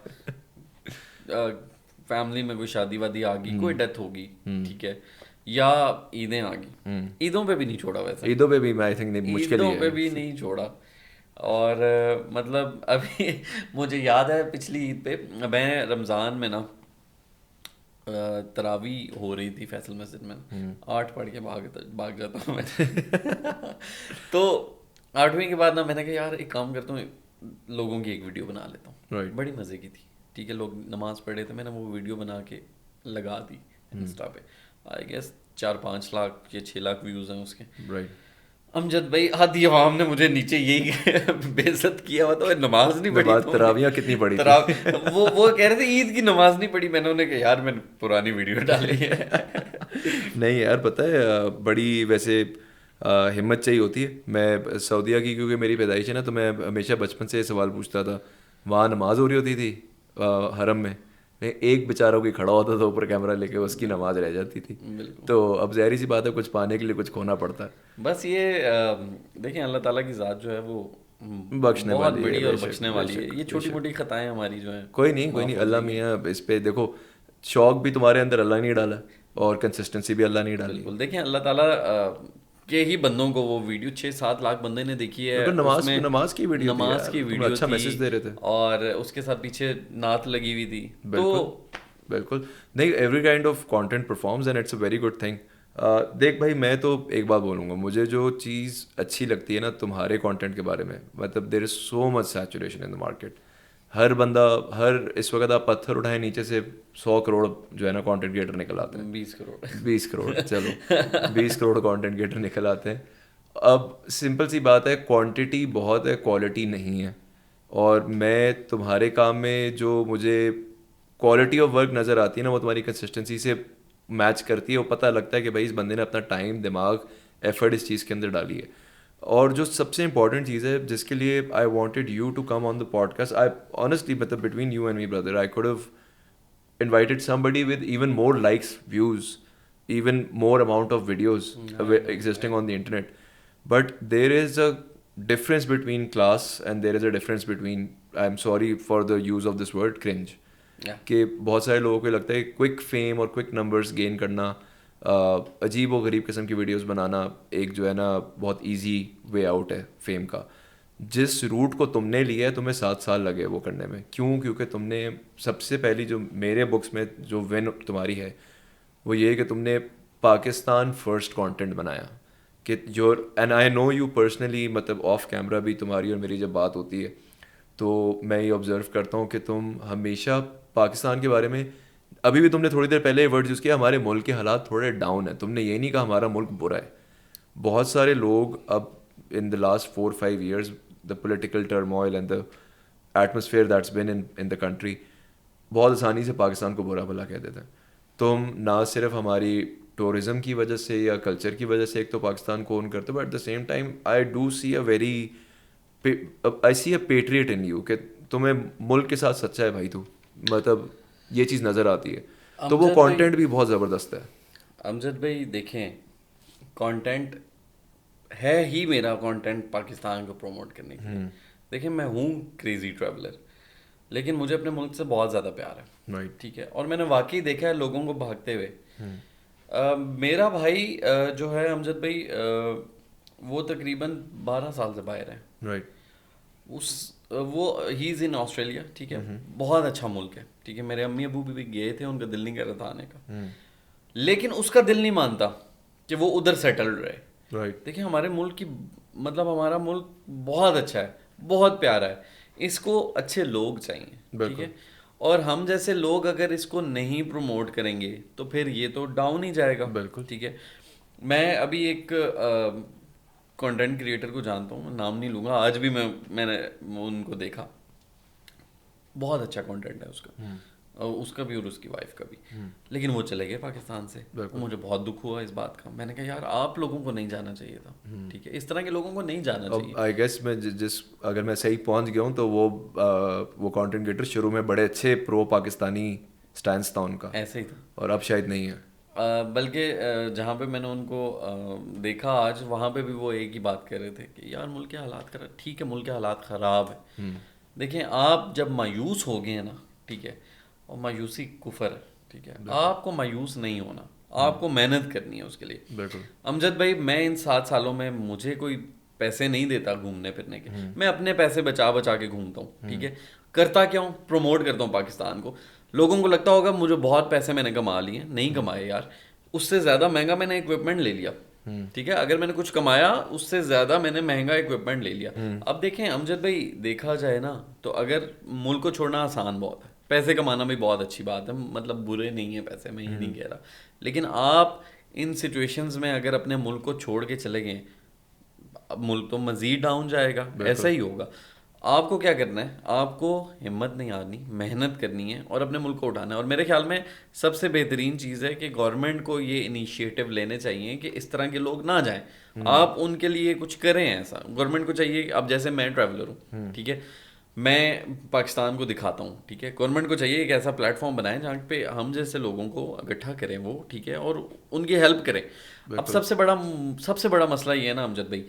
فیملی میں کوئی شادی وادی آ گئی, کوئی ڈیتھ ہوگی. ٹھیک ہے, یا عیدیں آ گئی, عیدوں پہ بھی نہیں چھوڑا. ویسے عیدوں پہ بھی میں آئی تھنک مشکل ہے, عیدوں پہ بھی نہیں چھوڑا. اور مطلب ابھی مجھے یاد ہے پچھلی عید پہ میں رمضان میں نا تراویح ہو رہی تھی فیصل مسجد میں, 8 پڑھ کے بھاگ جاتا ہوں میں. تو 8ویں کے بعد نا میں نے کہا یار ایک کام کرتا ہوں, لوگوں کی ایک ویڈیو بنا لیتا ہوں. بڑی مزے کی تھی, ٹھیک ہے, لوگ نماز پڑھ رہے تھے, میں نے وہ ویڈیو بنا کے لگا دی انسٹا پہ, آئی گیس 4-5 لاکھ یا 6 لاکھ ویوز ہیں اس کے. رائٹ. امجد بھائی آدھی عوام نے مجھے نیچے یہی بے عزت کیا ہوا تھا, نماز نہیں پڑھی, تراویاں کتنی پڑھی وہ کہہ رہے تھے عید کی نماز نہیں پڑھی, میں نے انہیں کہا یار میں نے پرانی ویڈیو ڈالی ہے. نہیں یار پتہ ہے بڑی ویسے ہمت چاہیے ہوتی ہے. میں سعودیہ کی کیونکہ میری پیدائش ہے نا, تو میں ہمیشہ بچپن سے یہ سوال پوچھتا تھا. وہاں نماز ہو رہی ہوتی تھی حرم میں, ایک بیچارہ کوئی کھڑا ہوتا تھا اوپر کیمرہ لے کے, اس کی نماز رہ جاتی تھی. تو اب ظاہری سی بات ہے کچھ پانے کے لیے کچھ کھونا پڑتا ہے. بس یہ دیکھیں اللہ تعالیٰ کی ذات جو ہے وہ بخشنے بہت والی بڑی ہے, اور بخشنے والی ہے. یہ چھوٹی موٹی خطائیں ہماری جو ہیں کوئی نہیں اللہ میاں اس پہ دیکھو, شوق بھی تمہارے اندر اللہ نہیں ڈالا اور کنسسٹنسی بھی اللہ نہیں ڈالی. بالکل. دیکھیں اللہ تعالیٰ کے ہی بندوں کو وہ ویڈیو 6-7 لاکھ بندے نے دیکھی ہے, نماز کی ویڈیو اچھا میسج دے رہے تھے, اور اس کے ساتھ پیچھے نعت لگی ہوئی تھی. بالکل نہیں, every kind of content performs and it's a very good thing. دیکھ بھائی میں تو ایک بات بولوں گا, مجھے جو چیز اچھی لگتی ہے نا تمہارے کانٹینٹ کے بارے میں, مطلب دیر از سو مچ سیچوریشن ان دا مارکیٹ. ہر بندہ اس وقت آپ پتھر اٹھائیں نیچے سے 100 کروڑ جو ہے نا کانٹینٹ کریٹر نکل آتے ہیں. 20 کروڑ چلو 20 کروڑ کانٹینٹ کریٹر نکل آتے ہیں. اب سمپل سی بات ہے, کوانٹٹی بہت ہے, کوالٹی نہیں ہے. اور میں تمہارے کام میں جو مجھے کوالٹی آف ورک نظر آتی ہے نا, وہ تمہاری کنسسٹنسی سے میچ کرتی ہے. وہ پتہ لگتا ہے کہ بھائی اس بندے نے اپنا ٹائم, دماغ, ایفرٹ اس چیز کے اندر ڈالی ہے. اور جو سب سے امپورٹنٹ چیز ہے جس کے لیے I wanted you to come on the podcast, I honestly مطلب between you and me brother I could have invited somebody with even more likes, views, even more amount of videos existing on the internet. But there is a difference between class and there is a difference between, I am sorry for the use of this word, cringe. کہ بہت سارے لوگوں کو لگتا ہے quick fame اور quick numbers gain کرنا, عجیب و غریب قسم کی ویڈیوز بنانا ایک جو ہے نا بہت ایزی وے آؤٹ ہے فیم کا. جس روٹ کو تم نے لیا ہے تمہیں 7 سال لگے وہ کرنے میں. کیوں؟ کیونکہ تم نے سب سے پہلی جو میرے بکس میں جو ون تمہاری ہے وہ یہ ہے کہ تم نے پاکستان فرسٹ کانٹینٹ بنایا. کہ جو and I know you personally, مطلب آف کیمرہ بھی تمہاری اور میری جب بات ہوتی ہے تو میں یہ آبزرو کرتا ہوں کہ تم ہمیشہ پاکستان کے بارے میں, ابھی بھی تم نے تھوڑی دیر پہلے ورڈ یوز کیا ہمارے ملک کے حالات تھوڑے ڈاؤن ہیں. تم نے یہ نہیں کہا ہمارا ملک برا ہے. بہت سارے لوگ اب ان the last 4-5 years the political turmoil and the atmosphere that's been in the country, بہت آسانی سے پاکستان کو برا بھلا کہہ دیتے ہیں. تم نہ صرف ہماری ٹورزم کی وجہ سے یا کلچر کی وجہ سے ایک تو پاکستان کو اون کرتے ہو, but at the same time I do see a very I see a patriot in you, کہ تمہیں ملک کے ساتھ سچا ہے بھائی تو, مطلب یہ چیز نظر آتی ہے. تو وہ کانٹینٹ بھی بہت زبردست ہے. امجد بھائی دیکھیں, کانٹینٹ ہے ہی میرا کانٹینٹ پاکستان کو پروموٹ کرنے کے لیے. دیکھیں میں ہوں کریزی ٹریولر, لیکن مجھے اپنے ملک سے بہت زیادہ پیار ہے, ٹھیک ہے, اور میں نے واقعی دیکھا ہے لوگوں کو بھاگتے ہوئے. میرا بھائی جو ہے امجد بھائی وہ تقریباً 12 سال سے باہر ہے. وہ ہی از ان آسٹریلیا, ٹھیک ہے, بہت اچھا ملک ہے, ٹھیک ہے. میرے امی ابو بھی گئے تھے, ان کا دل نہیں کر رہا تھا آنے کا, لیکن اس کا دل نہیں مانتا کہ وہ ادھر سیٹلڈ رہے. دیکھیں ہمارے ملک کی, مطلب ہمارا ملک بہت اچھا ہے, بہت پیارا ہے, اس کو اچھے لوگ چاہیے, ٹھیک ہے. اور ہم جیسے لوگ اگر اس کو نہیں پروموٹ کریں گے تو پھر یہ تو ڈاؤن ہی جائے گا. بالکل ٹھیک ہے. میں ابھی ایک کنٹینٹ کریٹر کو جانتا ہوں, نام نہیں لوں گا, آج بھی میں نے ان کو دیکھا, بہت اچھا کنٹینٹ ہے اس کا, اس کا بھی اور اس کی وائف کا بھی, لیکن وہ چلے گئے پاکستان سے. مجھے بہت دکھ ہوا اس بات کا. میں نے کہا یار آپ لوگوں کو نہیں جانا چاہیے تھا, ٹھیک ہے, اس طرح کے لوگوں کو نہیں جانا چاہیے. آئی گیس میں اگر میں صحیح پہنچ گیا ہوں تو وہ کانٹینٹ کریٹر شروع میں بڑے اچھے پرو پاکستانی سٹینس تھا ان کا, ایسے ہی تھا, اور اب شاید نہیں ہے. بلکہ جہاں پہ میں نے ان کو دیکھا آج, وہاں پہ بھی وہ ایک ہی بات کہہ رہے تھے کہ یار ملک کے حالات خراب, ٹھیک ہے ملک کے حالات خراب ہے. دیکھیں آپ جب مایوس ہو گئے ہیں نا, ٹھیک ہے, اور مایوسی کفر ہے, ٹھیک ہے, آپ کو مایوس نہیں ہونا, آپ کو محنت کرنی ہے اس کے لیے. بالکل امجد بھائی میں ان 7 سالوں میں مجھے کوئی پیسے نہیں دیتا گھومنے پھرنے کے, میں اپنے پیسے بچا بچا کے گھومتا ہوں, ٹھیک ہے. کرتا کیا ہوں, پروموٹ کرتا ہوں پاکستان کو. لوگوں کو لگتا ہوگا مجھے بہت پیسے میں نے کما لیے, نہیں کمائے یار, اس سے زیادہ مہنگا میں نے اکوپمنٹ لے لیا, ٹھیک ہے. اگر میں نے کچھ کمایا اس سے زیادہ میں نے مہنگا اکوپمنٹ لے لیا. اب دیکھیں امجد بھائی, دیکھا جائے نا تو اگر ملک کو چھوڑنا آسان بہت ہے, پیسے کمانا بھی بہت اچھی بات ہے, مطلب برے نہیں ہیں پیسے, میں یہ نہیں کہہ رہا, لیکن آپ ان سچویشنز میں اگر اپنے ملک کو چھوڑ کے چلے گئے, اب ملک تو مزید ڈاؤن جائے گا, ایسا ہی ہوگا. آپ کو کیا کرنا ہے, آپ کو ہمت نہیں ہارنی, محنت کرنی ہے اور اپنے ملک کو اٹھانا ہے. اور میرے خیال میں سب سے بہترین چیز ہے کہ گورنمنٹ کو یہ انیشیٹو لینے چاہیے کہ اس طرح کے لوگ نہ جائیں, آپ ان کے لیے کچھ کریں. ایسا گورنمنٹ کو چاہیے. اب جیسے میں ٹریولر ہوں, ٹھیک ہے, میں پاکستان کو دکھاتا ہوں, ٹھیک ہے, گورنمنٹ کو چاہیے ایک ایسا پلیٹ فارم بنائیں جہاں پہ ہم جیسے لوگوں کو اکٹھا کریں وہ, ٹھیک ہے, اور ان کی ہیلپ کریں. اب سب سے بڑا مسئلہ یہ ہے نا امجد بھائی,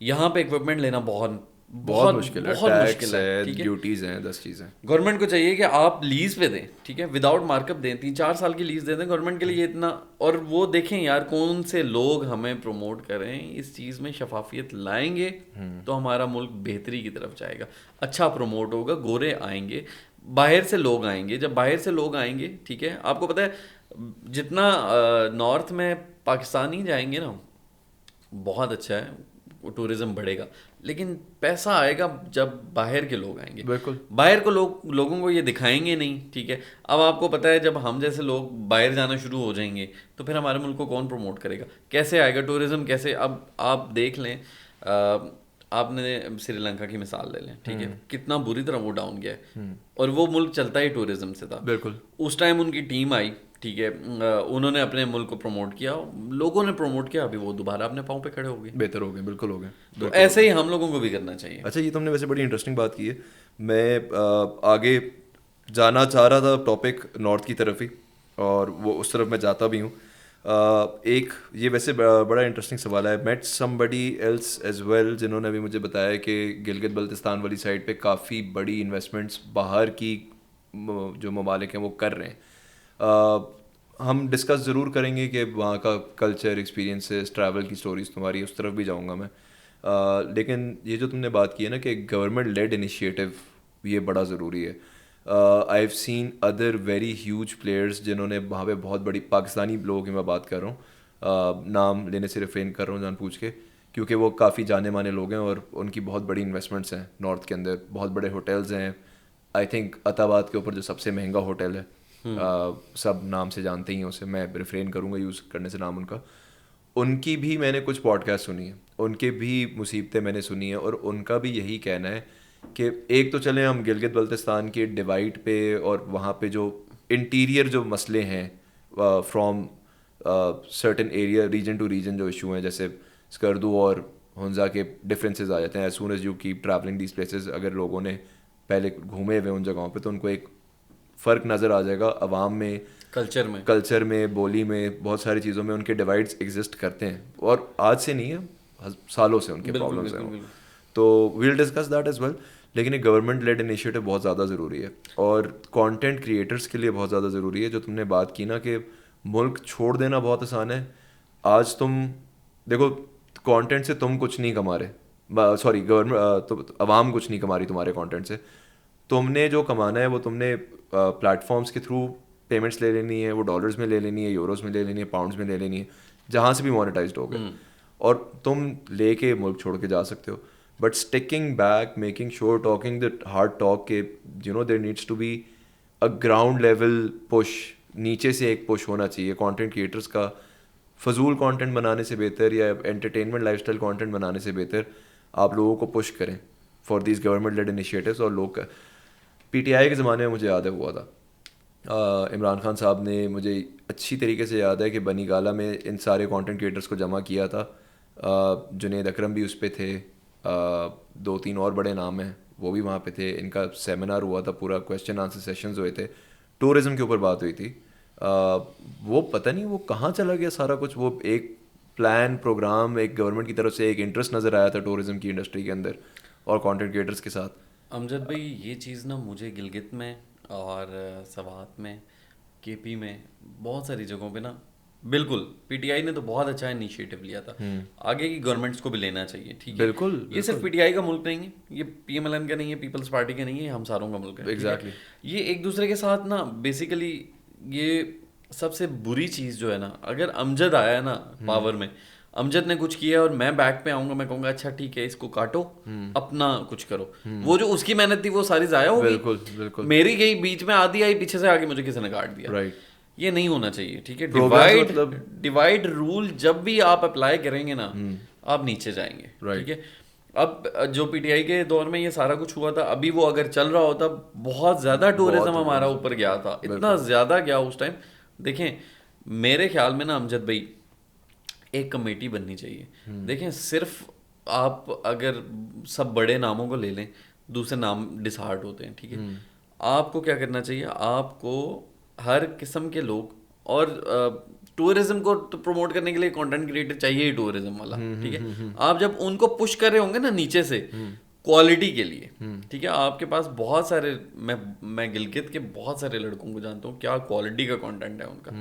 یہاں پہ اکوپمنٹ لینا بہت مشکل ہے, بہت مشکل ہے, ٹھیک ہے. ڈیوٹیز ہیں, 10 چیزیں. گورنمنٹ کو چاہیے کہ آپ لیز پہ دیں, ٹھیک ہے, وداؤٹ مارک اپ دیں, 3-4 سال کی لیز دے دیں گورنمنٹ کے لیے اتنا. اور وہ دیکھیں یار کون سے لوگ ہمیں پروموٹ کریں, اس چیز میں شفافیت لائیں گے تو ہمارا ملک بہتری کی طرف جائے گا, اچھا پروموٹ ہوگا, گورے آئیں گے, باہر سے لوگ آئیں گے. جب باہر سے لوگ آئیں گے, ٹھیک ہے, آپ کو پتہ ہے جتنا نارتھ میں پاکستانی جائیں گے نا, بہت اچھا ہے, ٹورزم بڑھے گا, لیکن پیسہ آئے گا جب باہر کے لوگ آئیں گے. بالکل, باہر کو لوگوں کو یہ دکھائیں گے نہیں, ٹھیک ہے. اب آپ کو پتہ ہے جب ہم جیسے لوگ باہر جانا شروع ہو جائیں گے تو پھر ہمارے ملک کو کون پروموٹ کرے گا, کیسے آئے گا ٹورزم, کیسے. اب آپ دیکھ لیں, آپ نے سری لنکا کی مثال لے لیں, ٹھیک ہے, کتنا بری طرح وہ ڈاؤن گیا ہے, اور وہ ملک چلتا ہی ٹورزم سے تھا. بالکل. اس ٹائم ان کی ٹیم آئی, ٹھیک ہے, انہوں نے اپنے ملک کو پروموٹ کیا, لوگوں نے پروموٹ کیا, ابھی وہ دوبارہ اپنے پاؤں پہ کھڑے ہو گئے, بہتر ہو گئے, بالکل ہو گئے. تو ایسے ہی ہم لوگوں کو بھی کرنا چاہیے. اچھا, یہ تم نے ویسے بڑی انٹرسٹنگ بات کی ہے. میں آگے جانا چاہ رہا تھا ٹاپک نارتھ کی طرف ہی, اور وہ اس طرف میں جاتا بھی ہوں. ایک یہ ویسے بڑا انٹرسٹنگ سوال ہے. میٹ سم بڈی ایلس ایز ویل جنہوں نے بھی مجھے بتایا کہ گلگت بلتستان والی سائڈ پہ کافی بڑی انویسٹمنٹس باہر کی جو ممالک ہیں وہ کر رہے ہیں. ہم ڈسکس ضرور کریں گے کہ وہاں کا کلچر, ایکسپیرینسز, ٹریول کی سٹوریز تمہاری, اس طرف بھی جاؤں گا میں. لیکن یہ جو تم نے بات کی ہے نا کہ گورنمنٹ لیڈ انیشیٹو, یہ بڑا ضروری ہے. آئی have scene other very huge players جنہوں نے وہاں پہ بہت بڑی, پاکستانی لوگوں کی میں بات کر رہا ہوں, نام لینے سے ریفرین کر رہا ہوں جان پوچھ کے, کیونکہ وہ کافی جانے مانے لوگ ہیں اور ان کی بہت بڑی انویسٹمنٹس ہیں نارتھ کے اندر. بہت بڑے ہوٹلز ہیں. آئی تھنک عطاباد کے اوپر جو سب سے مہنگا ہوٹل ہے, سب نام سے جانتے ہی ہیں اسے, میں ریفرین کروں گا یوز کرنے سے نام ان کا. ان کی بھی میں نے کچھ پوڈ کاسٹ سنی ہیں, ان کے بھی مصیبتیں میں نے سنی ہیں, اور ان کا بھی یہی کہنا ہے کہ ایک تو چلیں ہم گلگت بلتستان کے ڈیوائڈ پہ اور وہاں پہ جو انٹیریئر جو مسئلے ہیں from certain area, region to region جو ایشو ہیں, جیسے اسکردو اور ہنزا کے ڈفرینسز آ جاتے ہیں. As soon as you keep travelling these places, اگر لوگوں نے پہلے گھومے ہوئے ان جگہوں پہ تو ان کو ایک فرق نظر آ جائے گا. عوام میں, کلچر میں, بولی میں, بہت ساری چیزوں میں ان کے ڈیوائڈس ایگزسٹ کرتے ہیں, اور آج سے نہیں ہے, سالوں سے ان کے پرابلمس ہیں. تو we'll discuss that as well. لیکن ایک گورنمنٹ لیڈ انیشیٹو بہت زیادہ ضروری ہے, اور کانٹینٹ کریٹرس کے لیے بہت زیادہ ضروری ہے. جو تم نے بات کی نا کہ ملک چھوڑ دینا بہت آسان ہے. آج تم دیکھو, کانٹینٹ سے تم کچھ نہیں کما رہے, سوری گورنمنٹ, عوام کچھ نہیں کما رہی تمہارے کانٹینٹ سے. تم نے جو کمانا ہے وہ تم نے پلیٹ فارمس کے تھرو پیمنٹس لے لینی ہے, وہ ڈالرز میں لے لینی ہے, یوروز میں لے لینی ہے, پاؤنڈس میں لے لینی ہے, جہاں سے بھی مانیٹائزڈ ہو گئے, اور تم لے کے ملک چھوڑ کے جا سکتے ہو. But sticking back, making sure, talking the hard talk کہ you know there needs to be a ground level push, نیچے سے ایک پش ہونا چاہیے کانٹینٹ کریٹرس کا. فضول کانٹینٹ بنانے سے بہتر یا انٹرٹینمنٹ لائف اسٹائل کانٹینٹ بنانے سے بہتر آپ لوگوں کو پش کریں for these government lead initiatives. اور لوگ پی ٹی آئی کے زمانے میں مجھے یاد ہے ہوا تھا, عمران خان صاحب نے, مجھے اچھی طریقے سے یاد ہے کہ بنی گالا میں ان سارے کانٹینٹ کریٹرس کو جمع کیا تھا. جنید اکرم بھی اس پہ تھے, 2-3 اور بڑے نام ہیں وہ بھی وہاں پہ تھے. ان کا سیمینار ہوا تھا, پورا کویشچن آنسر سیشنز ہوئے تھے, ٹورزم کے اوپر بات ہوئی تھی. وہ پتہ نہیں وہ کہاں چلا گیا سارا کچھ. وہ ایک پلان پروگرام ایک گورنمنٹ کی طرف سے ایک انٹرسٹ نظر آیا تھا ٹورزم کی انڈسٹری کے اندر اور کانٹینٹ کریٹرس کے ساتھ. امجد بھائی یہ چیز نا مجھے گلگت میں اور سوات میں, کے پی میں, بہت ساری جگہوں پہ نا, بالکل پی ٹی آئی نے تو بہت اچھا انیشیٹو لیا تھا, آگے کی گورنمنٹس کو بھی لینا چاہیے, ٹھیک ہے. بالکل, یہ صرف پی ٹی آئی کا ملک نہیں ہے, یہ پی ایم ایل این کا نہیں ہے, پیپلز پارٹی کا نہیں ہے, یہ ہم ساروں کا ملک ہے. ایگزیکٹلی, یہ ایک دوسرے کے ساتھ نا بیسیکلی یہ سب سے بری چیز جو ہے نا, اگر امجد آیا ہے نا پاور میں, امجد نے کچھ کیا اور میں بیک پہ آؤں گا, میں کہوں گا اچھا ٹھیک ہے اس کو کاٹو, اپنا کچھ کرو. وہ جو اس کی محنت تھی وہ ساری ضائع ہو گئی. بالکل بالکل. میری گئی بیچ میں آدھی آئی, پیچھے سے آگے مجھے کسی نے کاٹ دیا. رائٹ. یہ نہیں ہونا چاہیے. ٹھیک ہے, مطلب ڈیوائڈ رول جب بھی آپ اپلائی کریں گے نا آپ نیچے جائیں گے. ٹھیک ہے, اب جو پی ٹی آئی کے دور میں یہ سارا کچھ ہوا تھا, ابھی وہ اگر چل رہا ہوتا بہت زیادہ ٹورزم ہمارا اوپر گیا تھا, اتنا زیادہ گیا اس ٹائم. دیکھیں میرے خیال میں نا امجد بھائی ایک کمیٹی بننی چاہیے. دیکھیں صرف آپ اگر سب بڑے ناموں کو لے لیں, دوسرے نام ڈسہارٹ ہوتے ہیں. ٹھیک ہے, آپ کو کیا کرنا چاہیے, آپ کو ہر قسم کے لوگ, اور ٹورزم کو پروموٹ کرنے کے لیے کنٹینٹ کریٹر چاہیے ہی ٹورزم والا. ٹھیک ہے, آپ جب ان کو پش کر رہے ہوں گے نا نیچے سے کوالٹی کے لیے, ٹھیک ہے, آپ کے پاس بہت سارے, میں گلگت کے بہت سارے لڑکوں کو جانتا ہوں, کیا کوالٹی کا کنٹینٹ ہے ان کا,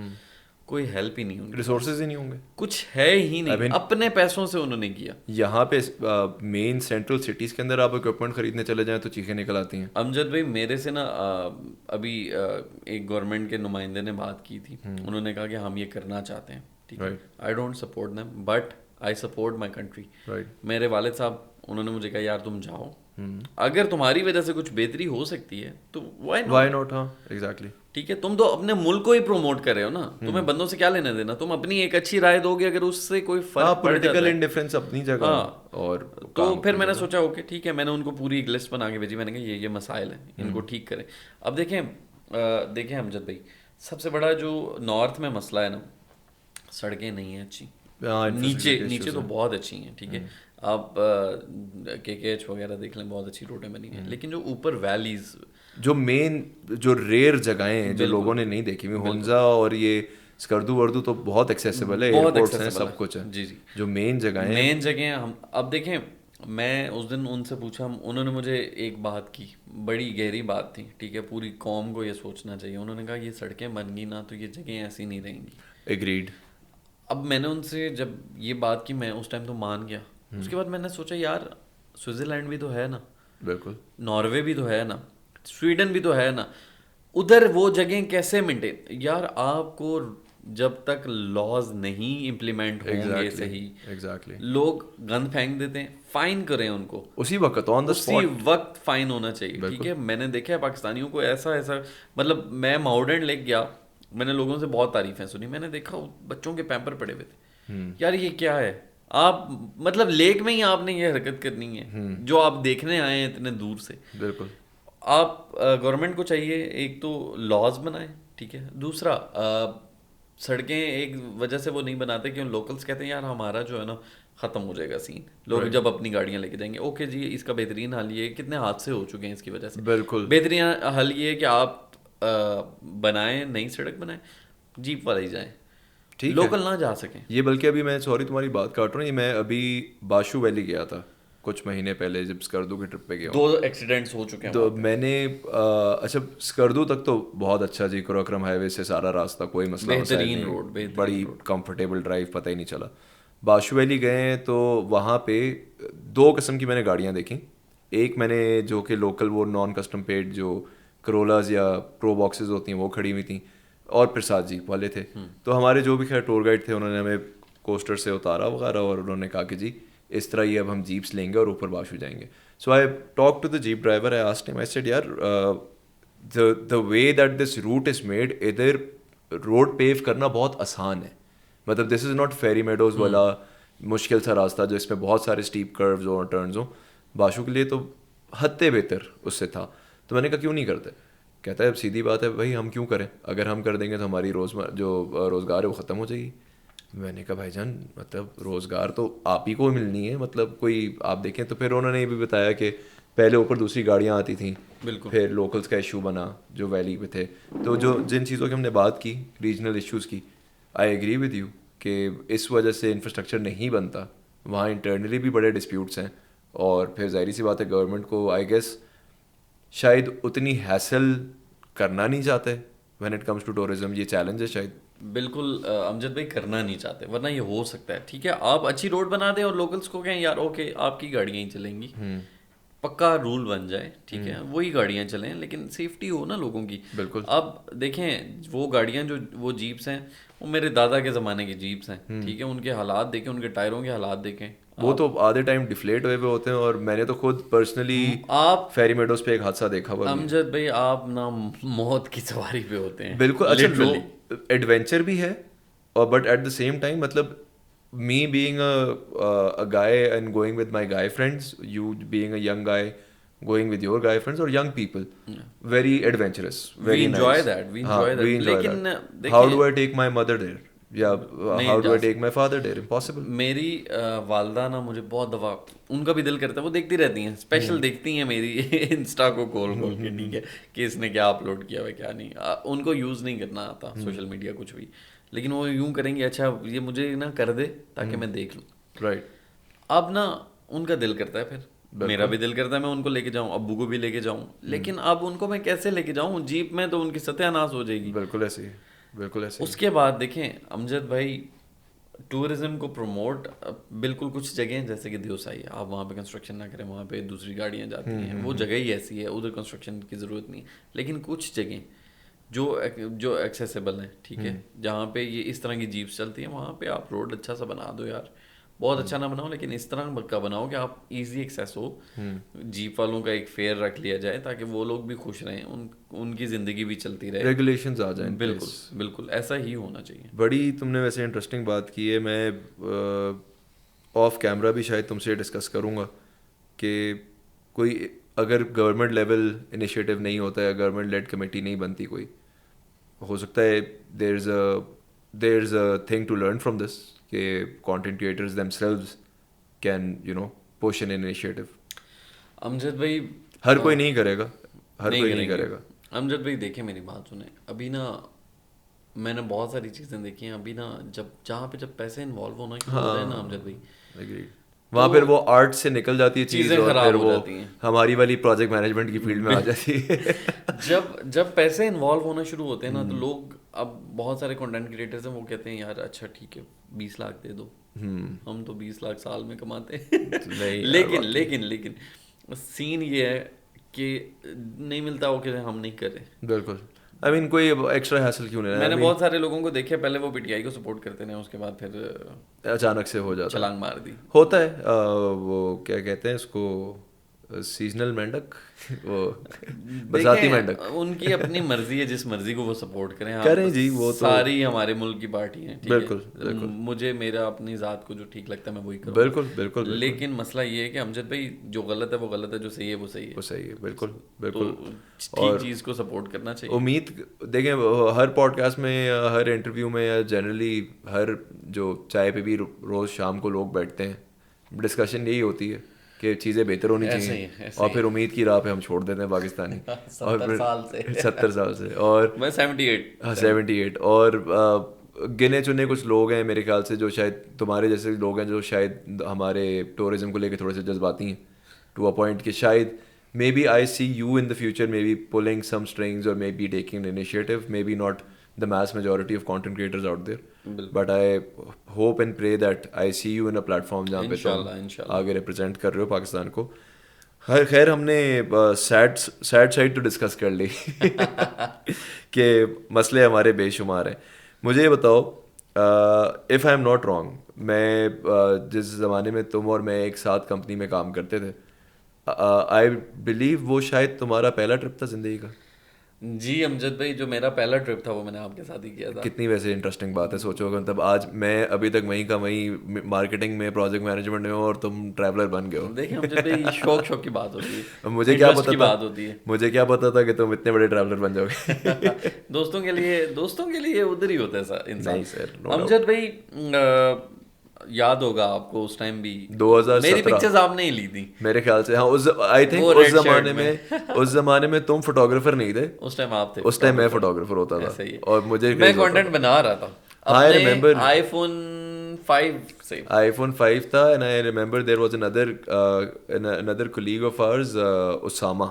کوئی ہیلپ ہی نہیں ہوگی, ریسورسز ہی نہیں ہوں گے, کچھ ہے ہی نہیں, اپنے پیسوں سے انہوں نے کیا. یہاں پہ مین سینٹرل سٹیز کے اندر آپ اکوپمنٹ خریدنے چلے جائیں تو چیخیں نکل آتی ہیں. امجد بھائی میرے سے نا ابھی ایک گورنمنٹ کے نمائندے نے بات کی تھی, انہوں نے کہا کہ ہم یہ کرنا چاہتے ہیں. ٹھیک ہے, I don't support them but I support my country. میرے والد صاحب انہوں نے مجھے کہا یار تم جاؤ, اگر تمہاری وجہ سے کچھ بہتری ہو سکتی ہے تو وائی ناٹ. ہاں ایگزیکٹلی. ٹھیک ہے, تم تو اپنے ملک کو ہی پروموٹ کر رہے ہو نا, تمہیں بندوں سے کیا لینا دینا, تم اپنی ایک اچھی رائے دو گے, اگر اس سے کوئی فرق پڑ جاتا ہے, انڈیفرنس اپنی جگہ. اور تو پھر میں نے سوچا اوکے ٹھیک ہے, میں نے ان کو پوری ایک لسٹ بنا کے بھیجی, میں نے کہا یہ مسائل ہیں, ان کو ٹھیک کریں. اب دیکھیں امجد بھائی, سب سے بڑا جو نارتھ میں مسئلہ ہے نا, سڑکیں نہیں ہیں اچھی, نیچے تو بہت اچھی ہیں. ٹھیک ہے, آپ کے ایچ وغیرہ دیکھ لیں, بہت اچھی روڈیں بنی ہیں, لیکن جو اوپر ویلیز, جو مین جو ریئر جگہیں ہیں جو لوگوں نے نہیں دیکھی ہوئی, ہونزا اور یہ اسکردو وردو تو بہت ایکسیسیبل ہے, ایئرپورٹس ہیں, سب کچھ ہے. جی جی, جو مین جگہیں ہم اب دیکھیں, میں اس دن ان سے پوچھا, انہوں نے مجھے ایک بات کی, بڑی گہری بات تھی. ٹھیک ہے, پوری قوم کو یہ سوچنا چاہیے. انہوں نے کہا یہ سڑکیں بن گئی نا تو یہ جگہیں ایسی نہیں رہیں گی. ایگریڈ. اب میں نے ان سے جب یہ بات کی, میں اس ٹائم تو مان گیا. اس کے بعد میں نے سوچا یار سوئٹزرلینڈ بھی تو ہے نا, بالکل, ناروے بھی تو ہے نا, سویڈن بھی تو ہے نا, ادھر وہ جگہیں کیسے مینٹین, یار آپ کو جب تک لاز نہیں امپلیمنٹ ہوں گے صحیح, لوگ گند پھینک دیتے ہیں, فائن کریں ان کو اسی وقت, آن دا اسپاٹ, اسی وقت فائن ہونا چاہیے. ٹھیک ہے, میں نے دیکھا ہے پاکستانیوں کو ایسا مطلب میں ماؤڈرن لیک گیا, میں نے لوگوں سے بہت تعریفیں سنی, میں نے دیکھا بچوں کے پیمپر پڑے ہوئے تھے. یار یہ کیا ہے, آپ مطلب لیک میں ہی آپ نے یہ حرکت کرنی ہے جو آپ دیکھنے آئے ہیں اتنے دور سے. بالکل, آپ گورنمنٹ کو چاہیے ایک تو لاز بنائیں. ٹھیک ہے, دوسرا سڑکیں ایک وجہ سے وہ نہیں بناتے کہ لوکلس کہتے ہیں یار ہمارا جو ہے نا ختم ہو جائے گا سین, لوگ جب اپنی گاڑیاں لے کے جائیں گے. اوکے جی, اس کا بہترین حل یہ ہے, کتنے حادثے ہو چکے ہیں اس کی وجہ سے. بالکل, بہترین حل یہ ہے کہ آپ بنائیں, نئی سڑک بنائیں, جیپ والے ہی جائیں, لوکل نہ جا سکیں. یہ بلکہ ابھی میں سوری تمہاری بات کاٹ رہا ہوں, یہ میں ابھی باشو ویلی گیا تھا کچھ مہینے پہلے, جب اسکردو کی ٹرپ پہ گیا. 2 ایکسیڈنٹس ہو چکے ہیں تو میں نے اچھا اسکردو تک تو بہت اچھا جی, کرو اکرم ہائی وے سے سارا راستہ کوئی مسئلہ, بہترین روڈ, بڑی کمفرٹیبل ڈرائیو, پتہ ہی نہیں چلا. باشو ویلی گئے ہیں تو وہاں پہ 2 قسم کی میں نے گاڑیاں دیکھیں. ایک میں نے جو کہ لوکل وہ نان کسٹم پیڈ جو کرولاز یا پرو باکسز ہوتی ہیں وہ کھڑی ہوئی تھیں, اور پھر 7 جیپ والے تھے. تو ہمارے جو بھی خیر ٹور گائیڈ تھے انہوں نے ہمیں کوسٹر سے اتارا وغیرہ, اور انہوں نے کہا کہ جی اس طرح ہی اب ہم جیپس لیں گے اور اوپر باشو جائیں گے. So I talk to the jeep driver, I asked him, I said یار the way that this route is made, ادھر روڈ پیو کرنا بہت آسان ہے, مطلب this is not Fairy Meadows والا مشکل سا راستہ جو اس میں بہت سارے اسٹیپ کروز اور ٹرنز ہوں. باشو کے لیے تو حد بہتر اس سے تھا. تو میں نے کہا کیوں نہیں کرتے, کہتا ہے اب سیدھی بات ہے بھائی, ہم کیوں کریں, اگر ہم کر دیں گے تو ہماری روزگار ہے وہ ختم ہو جائے گی. میں نے کہا بھائی جان مطلب روزگار تو آپ ہی کو ملنی ہے, مطلب کوئی آپ دیکھیں. تو پھر انہوں نے یہ بھی بتایا کہ پہلے اوپر دوسری گاڑیاں آتی تھیں, پھر لوکلس کا ایشو بنا جو ویلی پہ تھے. تو جو جن چیزوں کی ہم نے بات کی ریجنل ایشوز کی, آئی ایگری ود یو کہ اس وجہ سے انفراسٹرکچر نہیں بنتا, وہاں انٹرنلی بھی بڑے ڈسپیوٹس ہیں. اور پھر ظاہری سی بات ہے گورنمنٹ کو آئی گیس شاید اتنی ہیسل کرنا نہیں چاہتے when it comes to tourism, یہ چیلنج ہے شاید. بالکل امجد بھائی کرنا نہیں چاہتے, ورنہ یہ ہو سکتا ہے. ٹھیک ہے, آپ اچھی روڈ بنا دیں اور لوکلس کو کہیں یار اوکے آپ کی گاڑیاں ہی چلیں گی, پکا رول بن جائے, ٹھیک ہے, وہی گاڑیاں چلیں, لیکن سیفٹی ہو نا لوگوں کی. بالکل. اب دیکھیں وہ گاڑیاں جو وہ جیپس ہیں, وہ میرے دادا کے زمانے کی جیپس ہیں, ٹھیک ہے, ان کے حالات دیکھیں, ان کے ٹائروں کے حالات دیکھیں, وہ تو آدھے ٹائم ڈفلیٹ ہوئے ہوتے ہیں, اور میں نے تو خود پرسنلی آپ فیری میڈوز پہ ایک حادثہ دیکھا ہوا. امجد بھائی آپ نا موت کی سواری پہ ہوتے ہیں. بالکل. اچھا ایڈونچر بھی ہے, اور but at the same time مطلب me being a guy and going with my guy friends, you being a young guy going with your guy friends or young people, very adventurous, very nice. We enjoy that. لیکن how do I take my mother there? How do I take my father there? Impossible. میری والدہ نا مجھے بہت دفعہ, ان کا بھی دل کرتا ہے, وہ دیکھتی رہتی ہیں, اسپیشل دیکھتی ہیں میری انسٹا کو کھول کے, ٹھیک ہے, کہ اس نے کیا اپلوڈ کیا ہوا کیا نہیں. ان کو یوز نہیں کرنا آتا سوشل میڈیا کچھ بھی, لیکن وہ یوں کریں گے, اچھا یہ مجھے نا کر دے تاکہ میں دیکھ لوں. رائٹ. اب نا ان کا دل کرتا ہے, پھر میرا بھی دل کرتا ہے میں ان کو لے کے جاؤں, ابو کو بھی لے کے جاؤں, لیکن اب ان کو میں کیسے لے کے جاؤں, جیپ میں تو ان کی ستیہ ناش ہو جائے گی. بالکل ایسے ہی, بالکل ایسے. اس کے بعد دیکھیں امجد بھائی, ٹورزم کو پروموٹ بالکل کچھ جگہیں جیسے کہ دیوسائی, آپ وہاں پہ کنسٹرکشن نہ کریں, وہاں پہ دوسری گاڑیاں جاتی ہیں, وہ جگہ ہی ایسی ہے, ادھر کنسٹرکشن کی ضرورت نہیں. لیکن کچھ جگہیں جو ایکسیسیبل ہیں, ٹھیک ہے, جہاں پہ یہ اس طرح کی جیپس چلتی ہیں, وہاں پہ آپ روڈ اچھا سا بنا دو یار, بہت اچھا نہ بناؤ لیکن اس طرح کا بناؤ کہ آپ ایزی ایکسیس ہو. جیپ والوں کا ایک فیئر رکھ لیا جائے تاکہ وہ لوگ بھی خوش رہیں, ان کی زندگی بھی چلتی رہے, ریگولیشنز آ جائیں. بالکل بالکل ایسا ہی ہونا چاہیے. بڑی تم نے ویسے انٹرسٹنگ بات کی ہے, میں آف کیمرا بھی شاید تم سے ڈسکس کروں گا کہ کوئی اگر گورنمنٹ لیول انیشیٹو نہیں ہوتا ہے, گورنمنٹ لیڈ کمیٹی نہیں بنتی کوئی, ہو سکتا ہے there is a thing to learn from this کہ content creators themselves can push an initiative. Amjad بھائی ہر کوئی نہیں کرے گا, ہر کوئی نہیں کرے گا. امجد بھائی دیکھیں میری بات سنیں, ابھی نا میں نے بہت ساری چیزیں دیکھی ہیں, ابھی نا جہاں پہ جب پیسے انوالو ہونا شروع ہو رہے ہیں نا امجد بھائی, وہاں پھر وہ آرٹ سے نکل جاتی ہے چیزیں, خراب ہو جاتی ہیں, ہماری والی پروجیکٹ مینجمنٹ کی فیلڈ میں آ جاتی ہے. جب پیسے انوالو ہونا شروع ہوتے ہیں نا, تو لوگ, اب بہت سارے کنٹینٹ کریٹرز ہیں, وہ کہتے ہیں یار اچھا ٹھیک ہے 20 لاکھ دے دو, ہم تو 20 لاکھ سال میں کماتے ہیں. لیکن سین یہ ہے کہ نہیں ملتا وہ کہ ہم نہیں کریں. بالکل. آئی مین کوئی ایکسٹرا حاصل کیوں نہیں. میں نے بہت سارے لوگوں کو دیکھا, پہلے وہ پی ٹی آئی کو سپورٹ کرتے ہیں, اس کے بعد پھر اچانک سے ہو جاتا, چھلانگ مار دی. ہوتا ہے. وہ کیا کہتے ہیں اس کو, سیزنل مینڈک, وہ برساتی مینڈک. ان کی اپنی مرضی ہے, جس مرضی کو وہ سپورٹ کریں جی, وہ تو ساری ہمارے ملک کی پارٹی ہیں. بالکل. مجھے میرا اپنی ذات کو جو ٹھیک لگتا ہے میں وہی کروں. بالکل بالکل. لیکن مسئلہ یہ ہے کہ امجد بھائی جو غلط ہے وہ غلط ہے, جو صحیح ہے وہ صحیح ہے. وہ صحیح ہے. بالکل بالکل. ٹھیک چیز کو سپورٹ کرنا چاہیے. امید دیکھیں, ہر پوڈ کاسٹ میں یا ہر انٹرویو میں یا جنرلی ہر جو چائے پہ بھی روز شام کو لوگ بیٹھتے ہیں, ڈسکشن یہی ہوتی ہے کہ چیزیں بہتر ہونی چاہیے, اور پھر امید کی راہ پہ ہم چھوڑ دیتے ہیں پاکستانی. 70 سال سے, اور میں 78, اور گنے چنے کچھ لوگ ہیں میرے خیال سے جو شاید تمہارے جیسے لوگ ہیں, جو شاید ہمارے ٹورزم کو لے کے تھوڑے سے جذباتی ہیں ٹو اے پوائنٹ کہ شاید maybe I see you in the future maybe pulling some strings اور maybe taking initiative, maybe not the mass majority of content creators out there, but I hope and pray that I see you in a platform جہاں پہ تم آگے represent کر رہے ہو پاکستان کو. خیر ہم نے سیڈ سائڈ تو ڈسکس کر لی کہ مسئلے ہمارے بے شمار ہیں. مجھے یہ بتاؤ, if I am not wrong, میں جس زمانے میں تم اور میں ایک ساتھ کمپنی میں کام کرتے تھے, آئی بلیو وہ شاید تمہارا پہلا ٹرپ تھا زندگی کا. جی امجد بھائی, جو میرا پہلا ٹرپ تھا وہ میں نے آپ کے ساتھ ہی کیا تھا. کتنی ویسے انٹرسٹنگ بات ہے, سوچو کہ مطلب آج میں ابھی تک وہیں کا وہیں مارکیٹنگ میں, پروجیکٹ مینجمنٹ میں ہوں, اور تم ٹریولر بن گئے ہو. دیکھیں امجد بھائی, شوق کی بات ہوتی ہے, مجھے کیا پتا تھا کہ تم اتنے بڑے ٹریولر بن جاؤ گے. دوستوں کے لیے ادھر ہی ہوتا ہے انسان. امجد بھائی یاد ہوگا آپ کو اس ٹائم بھی 2017 میری پکچرز آپ نے ہی لی تھی میرے خیال سے. ہاں, آئی تھنک اس زمانے میں تم فوٹوگرافر نہیں تھے, اس ٹائم آپ تھے, اس ٹائم میں فوٹوگرافر ہوتا تھا, اور مجھے میں کنٹینٹ بنا رہا تھا. آئی فون 5 تھا, and I remember there was another colleague of ours, Usama.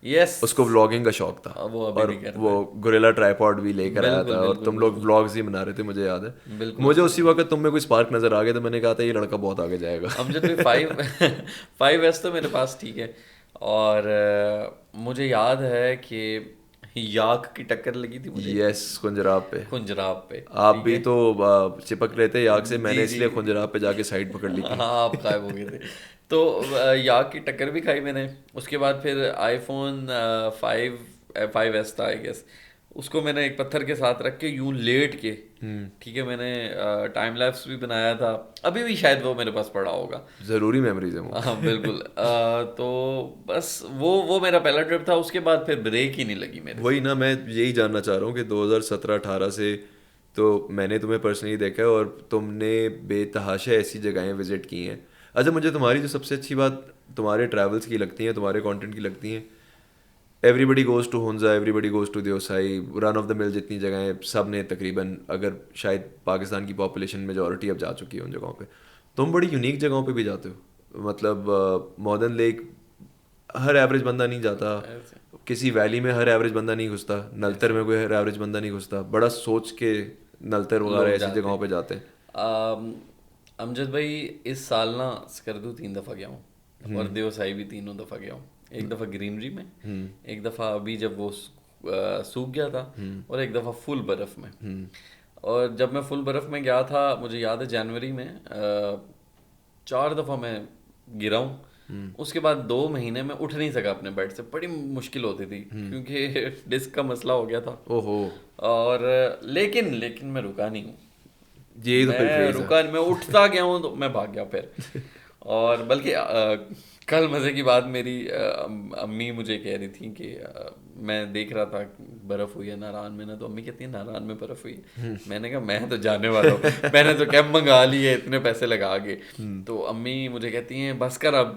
یس, اس کو ولاگنگ کا شوق تھا, اور وہ گوریلا ٹرائیپوڈ بھی لے کر آیا تھا, اور تم لوگ ولاگز ہی بنا رہے تھے, مجھے یاد ہے. مجھے اسی وقت تم میں کوئی اسپارک نظر آ گیا, تو میں نے کہا تھا یہ لڑکا بہت آگے جائے گا. امجد 5S تو میرے پاس ٹھیک ہے, اور مجھے یاد ہے کہ یاک کی ٹکر لگی تھی مجھے یس کنجراب پہ. کنجراب پہ. آپ بھی تو چپک رہے تھے یاک سے, میں نے اس جی لیے کنجراب پہ جا کے سائڈ پکڑ لی تھی. ہاں آپ غائب ہو گئے تھے. تو یاک کی ٹکر بھی کھائی میں نے. اس کے بعد پھر آئی فون 5S تھا آئی گیس, اس کو میں نے ایک پتھر کے ساتھ رکھ کے یوں لیٹ کے, ٹھیک ہے, میں نے ٹائم لیپس بھی بنایا تھا, ابھی بھی شاید وہ میرے پاس پڑا ہوگا. ضروری میموریز ہیں وہ. ہاں بالکل. تو بس وہ میرا پہلا ٹرپ تھا. اس کے بعد پھر بریک ہی نہیں لگی میرے. وہی نا, میں یہی جاننا چاہ رہا ہوں کہ 2017-18 سے تو میں نے تمہیں پرسنلی دیکھا ہے اور تم نے بے تحاشا ایسی جگہیں وزٹ کی ہیں. اچھا, مجھے تمہاری جو سب سے اچھی بات تمہارے ٹریولس کی لگتی ہیں, تمہارے کانٹینٹ کی لگتی ہیں, everybody goes to Hunza, everybody goes to Deosai, run of the mill جتنی جگہیں سب نے تقریباً, اگر شاید پاکستان کی پاپولیشن میجورٹی اب جا چکی ہے ان جگہوں پہ, تم بڑی یونیک جگہوں پہ بھی جاتے ہو. مطلب مودن لیک ہر ایوریج بندہ نہیں جاتا, کسی ویلی میں ہر ایوریج بندہ نہیں گھستا, نلتر میں کوئی ہر ایوریج بندہ نہیں گھستا, بڑا سوچ کے نلتر وغیرہ ایسی جگہوں پہ جاتے ہیں. امجد بھائی اس سال نا سکردو 3 دفعہ گیا ہوں اور دیوسائی بھی 3 دفعہ گیا ہوں. ایک دفعہ گرینری میں, ایک دفعہ ابھی جب وہ سوکھ گیا تھا, اور ایک دفعہ فل برف میں. اور جب میں فل برف میں گیا تھا مجھے یاد ہے جنوری میں 4 دفعہ میں گرا ہوں. اس کے بعد 2 مہینے میں اٹھ نہیں سکا اپنے بیڈ سے, بڑی مشکل ہوتی تھی کیونکہ ڈسک کا مسئلہ ہو گیا تھا. اور لیکن میں رکا نہیں ہوں. میں رکا, میں اٹھتا گیا ہوں تو میں بھاگ گیا پھر. اور بلکہ کل مزے کی بات, میری امی مجھے کہہ رہی تھیں کہ میں دیکھ رہا تھا برف ہوئی ہے ناران میں نا, تو امی کہتی ہیں ناران میں برف ہوئی ہے. میں نے کہا میں تو جانے والا ہوں, میں نے تو کیمپ منگا لی ہے اتنے پیسے لگا کے. تو امی مجھے کہتی ہیں بس کر, اب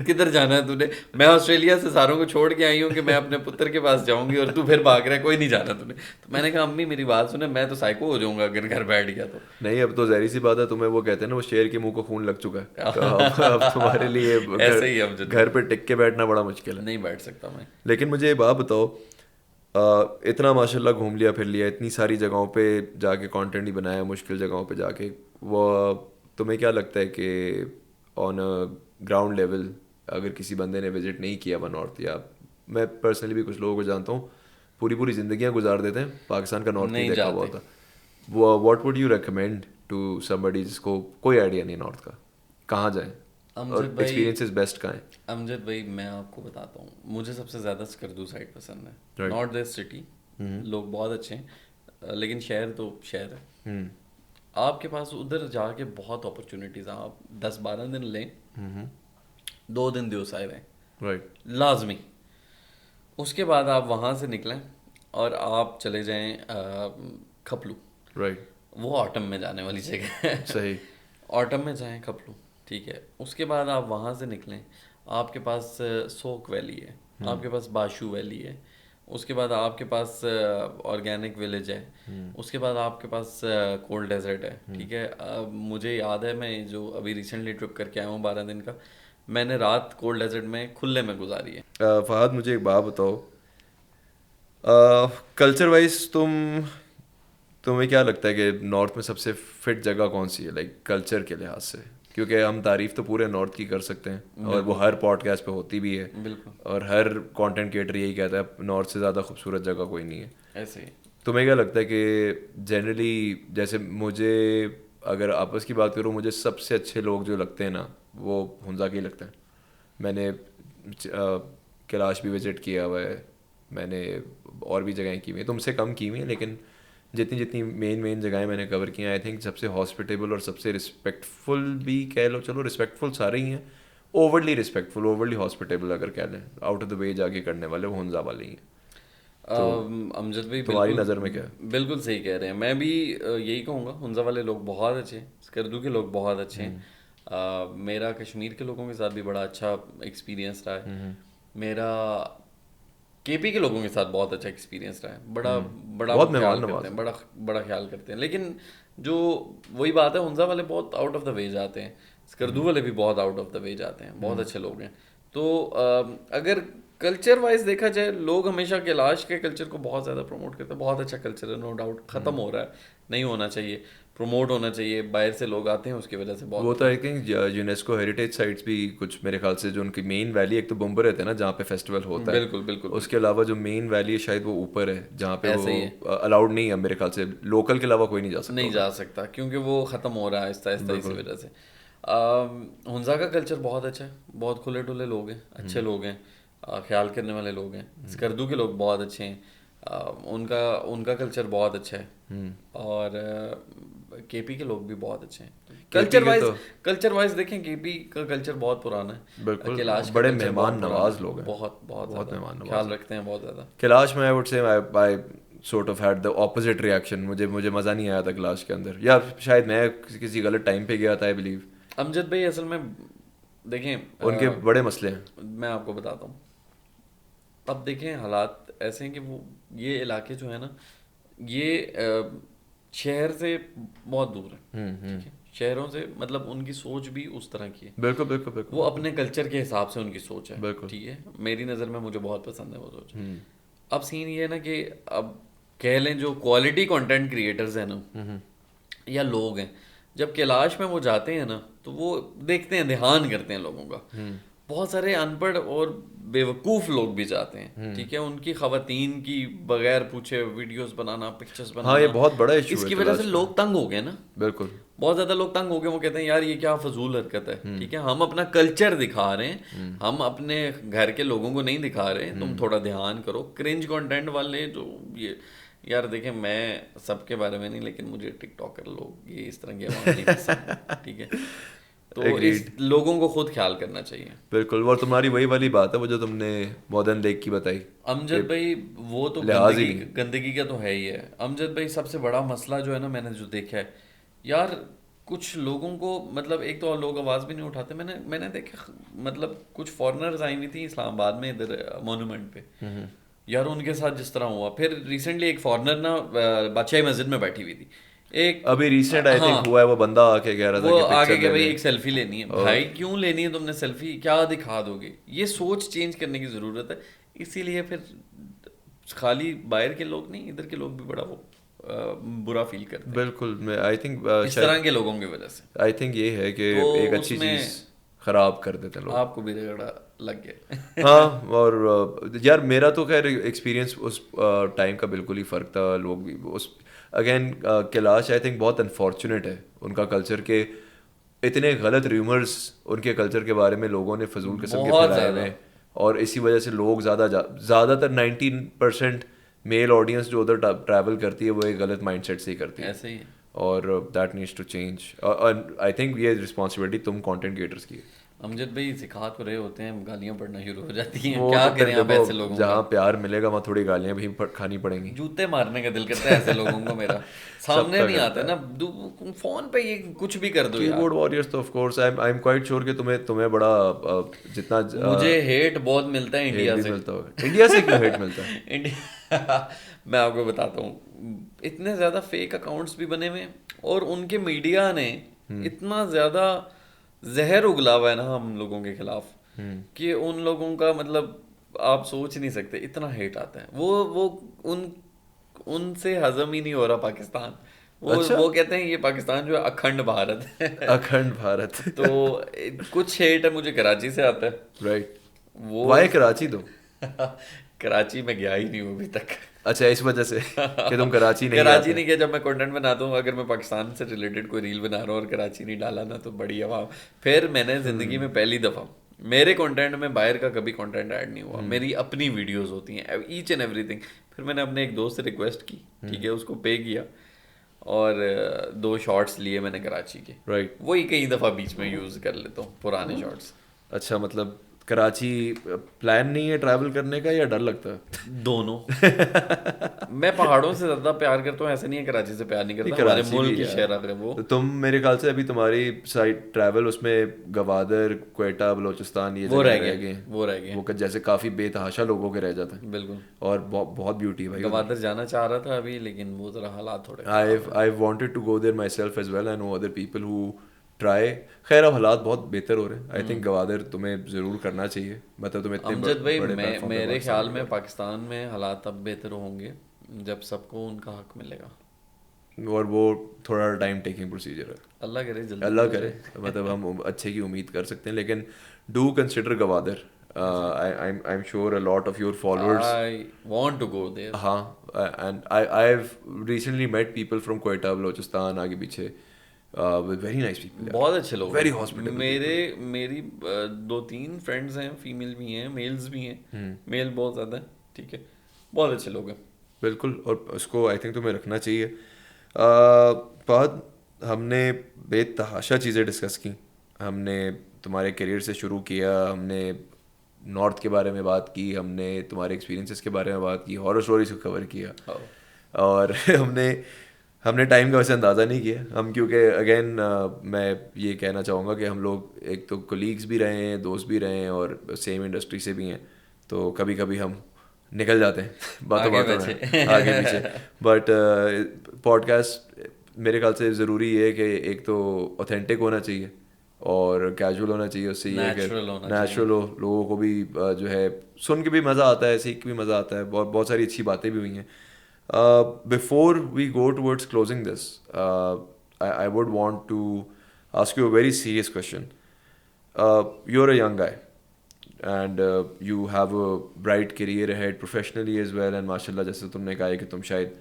کدھر جانا ہے تو نے, میں آسٹریلیا سے ساروں کو چھوڑ کے آئی ہوں کہ میں اپنے پتر کے پاس جاؤں گی اور تو پھر بھاگ رہا ہے, کوئی نہیں جانا تو نے. تو میں نے کہا امی میری بات سنیں, میں تو سائیکو ہو جاؤں گا اگر گھر بیٹھ گیا. تو نہیں, اب تو ظاہری سی بات ہے, تمہیں وہ کہتے ہیں نا وہ شیر کے منہ کو خون لگ چکا ہے, تو اب تمہارے لیے ایسے ہی گھر پہ ٹک کے بیٹھنا بڑا مشکل ہے. نہیں بیٹھ سکتا میں. لیکن مجھے یہ بات بتاؤ, اتنا ماشاء اللہ گھوم لیا پھر لیا, اتنی ساری جگہوں پہ جا کے کانٹینٹ ہی بنایا, مشکل جگہوں پہ جا کے, وہ تمہیں کیا لگتا ہے کہ آن گراؤنڈ لیول اگر کسی بندے نے وزٹ نہیں کیا ہوا نارتھ, یا میں پرسنلی بھی کچھ لوگوں کو جانتا ہوں پوری زندگیاں گزار دیتے ہیں پاکستان کا نارتھ نہیں دیکھا ہوا ہوتا, what would you recommend to somebody جس کو کوئی آئیڈیا نہیں نارتھ کا, کہاں جائیں اور ایکسپیرینسز بیسٹ کہاں ہیں؟ امجد بھائی میں آپ کو بتاتا ہوں, مجھے سب سے زیادہ سکردو سائڈ پسند ہے. ناٹ دس سٹی, لوگ بہت اچھے ہیں لیکن شہر تو شہر ہے. آپ کے پاس ادھر جا کے بہت اپرچونیٹیز ہیں, آپ 10-12 دن لیں, 2 دن دیوسائی رہیں لازمی. اس کے بعد آپ وہاں سے نکلیں اور آپ چلے جائیں کھپلو. وہ آٹم میں جانے والی جگہ ہے. صحیح, آٹم میں جائیں کھپلو, ٹھیک ہے. اس کے بعد آپ وہاں سے نکلیں, آپ کے پاس سوک ویلی ہے, آپ کے پاس باشو ویلی ہے, اس کے بعد آپ کے پاس آرگینک ولیج ہے, اس کے بعد آپ کے پاس کولڈ ڈیزرٹ ہے, ٹھیک ہے. مجھے یاد ہے میں جو ابھی ریسنٹلی ٹرپ کر کے آیا ہوں 12 دن کا, میں نے رات کولڈ ڈیزرٹ میں کھلے میں گزاری ہے. فہد مجھے ایک بات بتاؤ, کلچر وائز تمہیں کیا لگتا ہے کہ نارتھ میں سب سے فٹ جگہ کون سی ہے, لائک کلچر کے لحاظ سے؟ کیونکہ ہم تعریف تو پورے نارتھ کی کر سکتے ہیں اور وہ ہر پوڈ کاسٹ پہ ہوتی بھی ہے, اور ہر کانٹینٹ کریٹر یہی کہتا ہے نارتھ سے زیادہ خوبصورت جگہ کوئی نہیں ہے. ایسے ہی تمہیں کیا لگتا ہے کہ جنرلی, جیسے مجھے اگر آپس کی بات کروں, مجھے سب سے اچھے لوگ جو لگتے ہیں نا وہ ہنزا کے ہی لگتے ہیں. میں نے کیلاش بھی وزٹ کیا ہوا ہے, میں نے اور بھی جگہیں کی ہوئی ہیں, تم سے کم کی ہوئی ہیں, لیکن جتنی مین جگہیں میں نے کور کی ہیں, آئی تھنک سب سے ہاسپٹیبل اور سب سے رسپیکٹفل بھی کہہ لو, چلو رسپیکٹفل سارے ہی ہیں, اوورلی رسپیکٹفل, اوورلی ہاسپٹیبل اگر کہہ لیں, آؤٹ آف دا وے جا کے کرنے والے وہ ہنزا والے ہی ہیں. امجد بھائی تمہاری نظر میں کیا ہے؟ بالکل صحیح کہہ رہے ہیں, میں بھی یہی کہوں گا, ہنزا والے لوگ بہت اچھے ہیں, سکردو کے لوگ بہت اچھے ہیں. میرا کشمیر کے لوگوں کے ساتھ بھی بڑا اچھا ایکسپیرینس رہا ہے, میرا کے پی کے لوگوں کے ساتھ بہت اچھا ایکسپیرینس رہا ہے, بڑا خیال کرتے ہیں, بڑا خیال کرتے ہیں. لیکن جو وہی بات ہے, ہنزا والے بہت آؤٹ آف دا وے جاتے ہیں, سکردو والے بھی بہت آؤٹ آف دا وے جاتے ہیں, بہت اچھے لوگ ہیں. تو اگر کلچر وائز دیکھا جائے, لوگ ہمیشہ کیلاش کے کلچر کو بہت زیادہ پروموٹ کرتے ہیں, بہت اچھا کلچر ہے, نو ڈاؤٹ, ختم ہو رہا ہے, نہیں ہونا چاہیے. پروموٹ ہونا چاہیے. باہر سے لوگ آتے ہیں اس کی وجہ سے بہت. وہ تو I think UNESCO heritage sites بھی کچھ میرے خیال سے جو ان کی مین ویلی, ایک تو بمبر رہتے ہیں نا جہاں پہ فیسٹیول ہوتا ہے, بالکل بالکل. اس کے علاوہ جو مین ویلی ہے شاید وہ اوپر ہے جہاں پہ وہ الاؤڈ نہیں ہے میرے خیال سے, لوکل کے علاوہ کوئی نہیں جا سکتا. نہیں جا سکتا کیونکہ وہ ختم ہو رہا ہے آہستہ آہستہ اسی وجہ سے. ہنزا کا کلچر بہت اچھا ہے, بہت کھلے ڈھلے لوگ ہیں, اچھے لوگ ہیں, خیال کرنے والے لوگ ہیں. اسکردو کے لوگ بہت اچھے ہیں, ان کا کلچر بہت اچھا ہے. اور کے پی کے لوگ بھی بہت اچھے ہیں. کلچر وائز دیکھیں کے پی کا کلچر بہت پرانا ہے. بالکل, کیلاش بڑے مہمان نواز لوگ ہیں, بہت بہت مہمان نواز خیال رکھتے ہیں بہت زیادہ. کیلاش میں I would say I sort of had the opposite reaction. مجھے مزہ نہیں آیا تھا کیلاش کے اندر, یا شاید میں کسی غلط ٹائم پہ گیا تھا. آئی بلیو امجد بھائی اصل میں دیکھیں ان کے بڑے مسئلے ہیں. میں آپ کو بتاتا ہوں. اب دیکھیں حالات ایسے ہیں کہ وہ یہ علاقے جو ہے نا یہ شہر سے بہت دور ہے. شہروں سے مطلب ان کی سوچ بھی اس طرح کی ہے. بالکل بالکل بالکل. وہ اپنے کلچر کے حساب سے ان کی سوچ ہے. بالکل ٹھیک ہے, میری نظر میں مجھے بہت پسند ہے وہ سوچ. اب سین یہ ہے نا کہ اب کہہ لیں جو کوالٹی کنٹینٹ کریٹرز ہیں نا یا لوگ ہیں, جب کیلاش میں وہ جاتے ہیں نا تو وہ دیکھتے ہیں, دھیان کرتے ہیں لوگوں کا. بہت سارے ان پڑھ اور بیوقوف لوگ بھی جاتے ہیں. ٹھیک ہے, ان کی خواتین کی بغیر پوچھے ویڈیوز بنانا, پکچرز بنانا, ہاں یہ بہت بڑا ایشو ہے. اس کی وجہ سے لوگ تنگ ہو گئے نا. بالکل, بہت زیادہ لوگ تنگ ہو گئے. وہ کہتے ہیں یار یہ کیا فضول حرکت ہے. ٹھیک ہے, ہم اپنا کلچر دکھا رہے ہیں, ہم اپنے گھر کے لوگوں کو نہیں دکھا رہے, تم تھوڑا دھیان کرو. کرنج کنٹینٹ والے جو یہ یار دیکھیں میں سب کے بارے میں نہیں, لیکن مجھے ٹک ٹاکر لوگ یہ اس طرح کے عوام نہیں پسند. ٹھیک ہے, تو اس لوگوں کو خود خیال کرنا چاہیے. بالکل. اور تمہاری وہی والی بات ہے وہ جو تم نے مادرن لیک کی بتائی امجد بھائی, وہ تو گندگی کا تو ہے ہی ہے. امجد بھائی سب سے بڑا مسئلہ جو ہے نا میں نے جو دیکھا ہے یار, کچھ لوگوں کو مطلب ایک تو لوگ آواز بھی نہیں اٹھاتے. میں نے دیکھا مطلب کچھ فارنرز آئی ہوئی تھیں اسلام آباد میں ادھر مونومنٹ پہ یار, ان کے ساتھ جس طرح ہوا. پھر ریسنٹلی ایک فارنر نا بادشاہی مسجد میں بیٹھی ہوئی تھی, ایک ابھی ریسنٹ آئی تھنک ہوا ہے, وہ بندہ آ کے کہہ رہا تھا وہ آگے کہ بھائی ایک سیلفی لینی ہے. بھائی کیوں لینی ہے تم نے سیلفی, کیا دکھا دو گے؟ یہ سوچ چینج کرنے کی ضرورت ہے. اسی لیے پھر خالی باہر کے لوگ نہیں, ادھر کے لوگ بھی بڑا وہ برا فیل کرتے ہیں. بالکل, میں آئی تھنک اس طرح کے لوگوں کی وجہ سے آئی تھنک یہ ہے کہ ایک اچھی چیز خراب کر دیتے لوگ. آپ کو بھی رگڑا لگ گیا. ہاں, اور یار میرا تو خیر ایکسپیرینس اس ٹائم کا بالکل ہی فرق تھا. لوگ بھی us again Kailash I think بہت انفارچونیٹ ہے ان کا کلچر کے اتنے غلط ریومرز ان کے کلچر کے بارے میں لوگوں نے فضول قسم کے پھیلائے ہوئے ہیں, اور اسی وجہ سے لوگ زیادہ تر 90% میل آڈینس جو ادھر ٹریول کرتی ہے وہ ایک غلط مائنڈ سیٹ سے ہی کرتی ہے. ایسے ہی, اور that needs to change. I think یہ رسپانسبلٹی تم کانٹینٹ کریٹرس کی ہے. امجد بھائی سکھا تو رہے ہوتے ہیں, گالیاں پڑنا شروع ہو جاتی ہیں. کیا کریں آپ ایسے لوگوں کو, جہاں پیار ملے گا وہاں تھوڑی گالیاں بھی کھانی پڑیں گی. جوتے مارنے کا دل کرتا ہے ایسے لوگوں کو. میرا سامنے نہیں آتا نا, فون پہ یہ کچھ بھی کر دو. کی بورڈ واریئرز تو of course I am quite sure کہ تمہیں بڑا جتنا مجھے ہیٹ بہت ملتا ہے انڈیا سے. انڈیا سے کیوں ہیٹ ملتا ہے؟ میں آپ کو بتاتا ہوں, اتنے زیادہ فیک اکاؤنٹس بھی بنے ہوئے, اور ان کے میڈیا نے اتنا زیادہ زہر اگلا ہوا ہے نا ہم لوگوں کے خلاف کہ ان لوگوں کا مطلب آپ سوچ نہیں سکتے اتنا ہیٹ آتا ہے. وہ ان سے ہضم ہی نہیں ہو رہا پاکستان. وہ کہتے ہیں یہ پاکستان جو ہے اکھنڈ بھارت ہے. اکھنڈ بھارت. تو کچھ ہیٹ ہے مجھے کراچی سے آتا ہے. رائٹ, وائے کراچی تو کراچی میں گیا ہی نہیں ہوں ابھی تک. اچھا, اس وجہ سے کہ تم کراچی نہیں گیا. جب میں کنٹینٹ بناتا ہوں, اگر میں پاکستان سے ریلیٹڈ کوئی ریل بنا رہا ہوں اور کراچی نہیں ڈالا نا تو بڑی عوام. پھر میں نے زندگی میں پہلی دفعہ میرے کنٹینٹ میں باہر کا کبھی کنٹینٹ ایڈ نہیں ہوا. میری اپنی ویڈیوز ہوتی ہیں ایچ اینڈ ایوری تھنگ. پھر میں نے اپنے ایک دوست سے ریکویسٹ کی, ٹھیک ہے, اس کو پے کیا, اور 2 شارٹس لیے میں نے کراچی کے. رائٹ, وہی کئی دفعہ بیچ میں یوز کر لیتا ہوں پرانے شارٹس. اچھا, مطلب کراچی پلان نہیں ہے ٹریول کرنے کا یا ڈر لگتا ہے؟ دونوں. میں پہاڑوں سے زیادہ پیار کرتا ہوں, ایسے نہیں ہے کراچی سے پیار نہیں کرتا. ہمارے ملک کی شہر ہے وہ. تم میرے خیال سے ابھی تمہاری سائڈ ٹریول اس میں گوادر, کوئٹہ, بلوچستان یہ وہ رہ گئے. وہ جیسے کافی بے تحاشا لوگوں کے رہ جاتے ہیں. بالکل, اور بہت بیوٹی ہے بھائی. گوادر جانا چاہ رہا تھا ابھی, لیکن وہ ذرا حالات تھوڑے. I wanted to go there myself as well. I know other people who try. خیر اب حالات بہت بہتر ہو رہے ہیں. آئی تھنک گوادر تمہیں ضرور کرنا چاہیے. مطلب تم اتنے امجد بھائی میرے خیال میں پاکستان میں حالات اب بہتر ہوں گے جب سب کو ان کا حق ملے گا. اور وہ تھوڑا ٹائم ٹیکنگ پروسیجر ہے. اللہ کرے جلدی, اللہ کرے, مطلب ہم اچھے کی امید کر سکتے ہیں, لیکن do consider Gwadar. I'm sure a lot of your followers. I want to go there. ہاں, and I've recently met people from Quetta, Balochistan, آگے پیچھے, with very nice people. بہت اچھے لوگ very hospitable. میری 2-3 فرینڈز ہیں, فیمیل بھی ہیں, میلز بھی ہیں, میل بہت زیادہ ہیں, ٹھیک ہے, بہت اچھے لوگ ہیں. بالکل, اور اس کو آئی تھنک تمہیں رکھنا چاہیے. بہت ہم نے بے تحاشا چیزیں ڈسکس کی. ہم نے تمہارے کیریئر سے شروع کیا, ہم نے نارتھ کے بارے میں بات کی, ہم نے تمہارے ایکسپیرینسز کے بارے میں بات کی, ہارر اسٹوریز کو کور کیا, اور ہم نے ٹائم کا ویسے اندازہ نہیں کیا. ہم کیونکہ اگین میں یہ کہنا چاہوں گا کہ ہم لوگ ایک تو کولیگز بھی رہے ہیں, دوست بھی رہے ہیں, اور سیم انڈسٹری سے بھی ہیں, تو کبھی کبھی ہم نکل جاتے ہیں باتوں میں آگے پیچھے. بٹ پوڈ کاسٹ میرے خیال سے ضروری ہے کہ ایک تو اوتھینٹک ہونا چاہیے اور کیجول ہونا چاہیے. اس سے یہ ہے کہ نیچرل ہو, لوگوں کو بھی جو ہے سن کے بھی مزہ آتا ہے, سیکھ کے بھی مزہ آتا ہے, بہت ساری اچھی باتیں بھی ہوئی ہیں. Before we go towards closing this, I would want to ask you a very serious question. You're a young guy and you have a bright career ahead professionally as well, and mashallah جیسے تم نے کہا ہے کہ تم شاید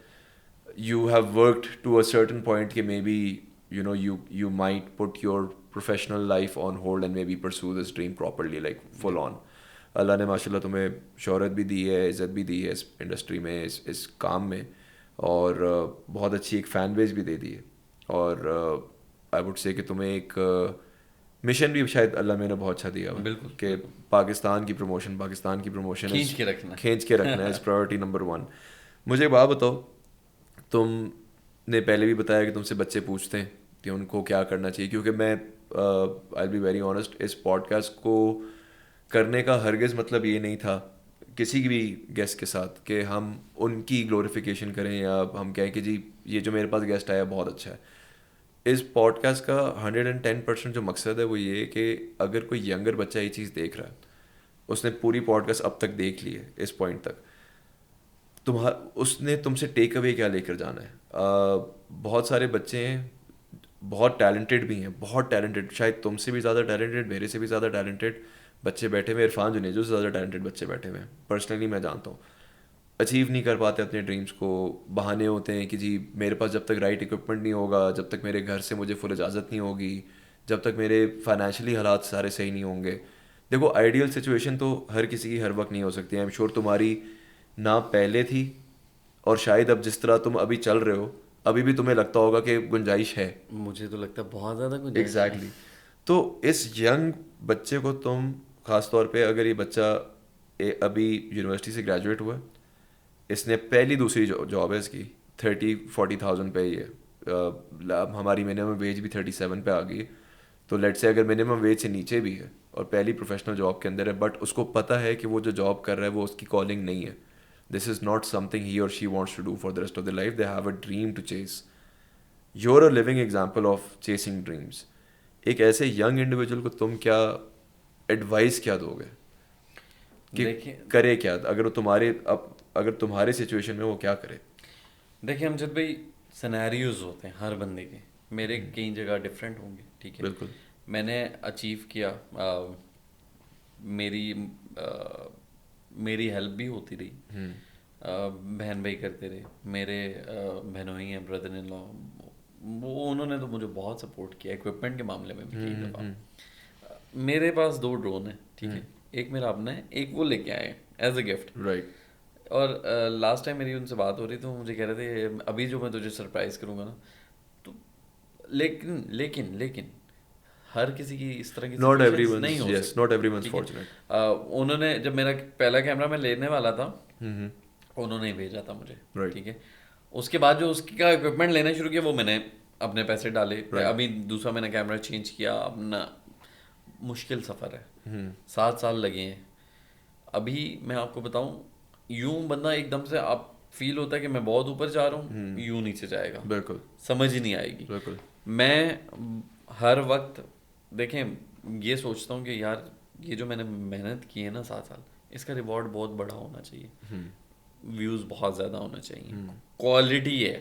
you have worked to a certain point کہ maybe you might put your professional life on hold and maybe pursue this dream properly, like full on. اللہ نے ماشاء اللہ تمہیں شہرت بھی دی ہے, عزت بھی دی ہے اس انڈسٹری میں, اس کام میں, اور بہت اچھی ایک فین بیس بھی دے دی ہے, اور آئی وڈ سے کہ تمہیں ایک مشن بھی شاید اللہ میں نے بہت اچھا دیا ہوا کہ پاکستان کی پروموشن کھینچ کے رکھنا ہے, از پرائیورٹی نمبر 1. مجھے ایک بات بتاؤ, تم نے پہلے بھی بتایا کہ تم سے بچے پوچھتے ہیں کہ ان کو کیا کرنا چاہیے, کیونکہ میں آئی بی ویری آنیسٹ, اس پوڈ کاسٹ کو کرنے کا ہرگز مطلب یہ نہیں تھا کسی بھی گیسٹ کے ساتھ کہ ہم ان کی گلوریفیکیشن کریں یا ہم کہیں کہ جی یہ جو میرے پاس گیسٹ آیا بہت اچھا ہے. اس پوڈ کاسٹ کا 110% جو مقصد ہے وہ یہ کہ اگر کوئی ینگر بچہ یہ چیز دیکھ رہا ہے, اس نے پوری پوڈ کاسٹ اب تک دیکھ لی ہے اس پوائنٹ تک, اس نے تم سے ٹیک اوے کیا لے کر جانا ہے. بہت سارے بچے ہیں, بہت ٹیلنٹڈ بھی ہیں, بہت ٹیلنٹڈ, شاید تم سے بھی زیادہ ٹیلنٹڈ, میرے سے بھی زیادہ ٹیلنٹڈ بچے بیٹھے ہوئے. عرفان جنیجو سے زیادہ ٹیلنٹڈ بچے بیٹھے ہوئے ہیں, پرسنلی میں جانتا ہوں. اچیو نہیں کر پاتے اپنے ڈریمس کو, بہانے ہوتے ہیں کہ جی میرے پاس جب تک رائٹ اکوپمنٹ نہیں ہوگا, جب تک میرے گھر سے مجھے فل اجازت نہیں ہوگی, جب تک میرے فائنینشلی حالات سارے صحیح نہیں ہوں گے. دیکھو آئیڈیل سچویشن تو ہر کسی کی ہر وقت نہیں ہو سکتی. آئی ایم شیور تمہاری نہ پہلے تھی, اور شاید اب جس طرح تم ابھی چل رہے ہو ابھی بھی تمہیں لگتا ہوگا کہ گنجائش ہے. مجھے تو لگتا ہے بہت زیادہ گنجائش. ایگزیکٹلی. تو اس ینگ بچے کو تم خاص طور پہ, اگر یہ بچہ ابھی یونیورسٹی سے گریجویٹ ہوا, اس نے پہلی دوسری جاب ہے اس کی 30-40,000 پہ ہی ہے, ہماری منیمم ویج بھی 37 پہ آ گئی ہے, تو لیٹ سے اگر منیمم ویج سے نیچے بھی ہے اور پہلی پروفیشنل جاب کے اندر ہے, بٹ اس کو پتہ ہے کہ وہ جو جاب کر رہا ہے وہ اس کی کالنگ نہیں ہے. دس is not some thing he اور she wants to do for the rest of the life. They have a dream to chase. You are a living example of chasing dreams. ایک ایسے ینگ انڈیویجول کو تم کیا advice کیا دو گے کہ کرے کیا, اگر تمہارے سچویشن میں وہ کیا کرے؟ دیکھیں امجد بھائی, سینیریوز ہوتے ہیں ہر بندے کے, میرے کئی جگہ ڈفرینٹ ہوں گے, ٹھیک ہے. بالکل. میں نے اچیو کیا, میری ہیلپ بھی ہوتی رہی, بہن بھائی کرتے رہے, میرے بہنوئی ہیں, بردر ان لا, وہ انہوں نے تو مجھے بہت سپورٹ کیا اکوپمنٹ کے معاملے میں بھی. کئی دفعہ میرے پاس 2 ڈرون ہیں, ٹھیک ہے, ایک میرا اپنا ہے, ایک وہ لے کے آئے ایز اے گفٹ. رائٹ. اور لاسٹ ٹائم میری ان سے بات ہو رہی تو مجھے کہہ رہے تھے ابھی جو میں تجھے سرپرائز کروں گا نا, تو لیکن ہر کسی کی اس طرح کی نہیں ہو سکتی. انہوں نے جب میرا پہلا کیمرہ میں لینے والا تھا انہوں نے بھیجا تھا مجھے, ٹھیک ہے. اس کے بعد جو اس کا اکوپمنٹ لینا شروع کیا وہ میں نے اپنے پیسے ڈالے. ابھی دوسرا میں نے کیمرہ چینج کیا, اپنا مشکل سفر ہے, 7 سال لگے ہیں. ابھی میں آپ کو بتاؤں, یوں بندہ ایک دم سے آپ فیل ہوتا ہے کہ میں بہت اوپر جا رہا ہوں, یوں نیچے جائے گا, بالکل سمجھ ہی نہیں آئے گی. بالکل. میں ہر وقت دیکھیں یہ سوچتا ہوں کہ یار یہ جو میں نے محنت کی ہے نا 7 سال, اس کا ریوارڈ بہت بڑا ہونا چاہیے, ویوز بہت زیادہ ہونا چاہیے, کوالٹی ہے,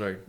Right.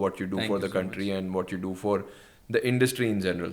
what you do for the country and what you do for the industry in general.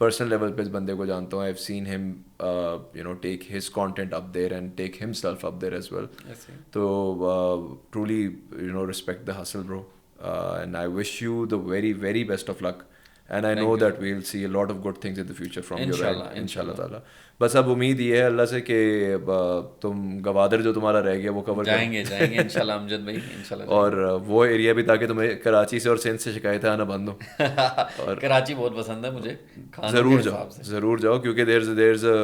Personal level پہ اس بندے کو جانتا ہوں. آئی have seen him take his content up there and take himself up there as well. تو truly respect the hustle bro, and I wish you the very very best of luck, and I know that we will see a lot of good things in the future from your end ان شاء اللہ تعالیٰ. بس اب امید یہ ہے اللہ سے کہ تم گوادر جو تمہارا رہ گیا وہ کور جائیں گے انشاءاللہ امجد بھائی, انشاءاللہ. اور وہ ایریا بھی, تاکہ تمہیں کراچی سے اور سندھ سے شکایتیں آنا بند ہو. اور کراچی بہت پسند ہے مجھے, ضرور جاؤ کیونکہ there is a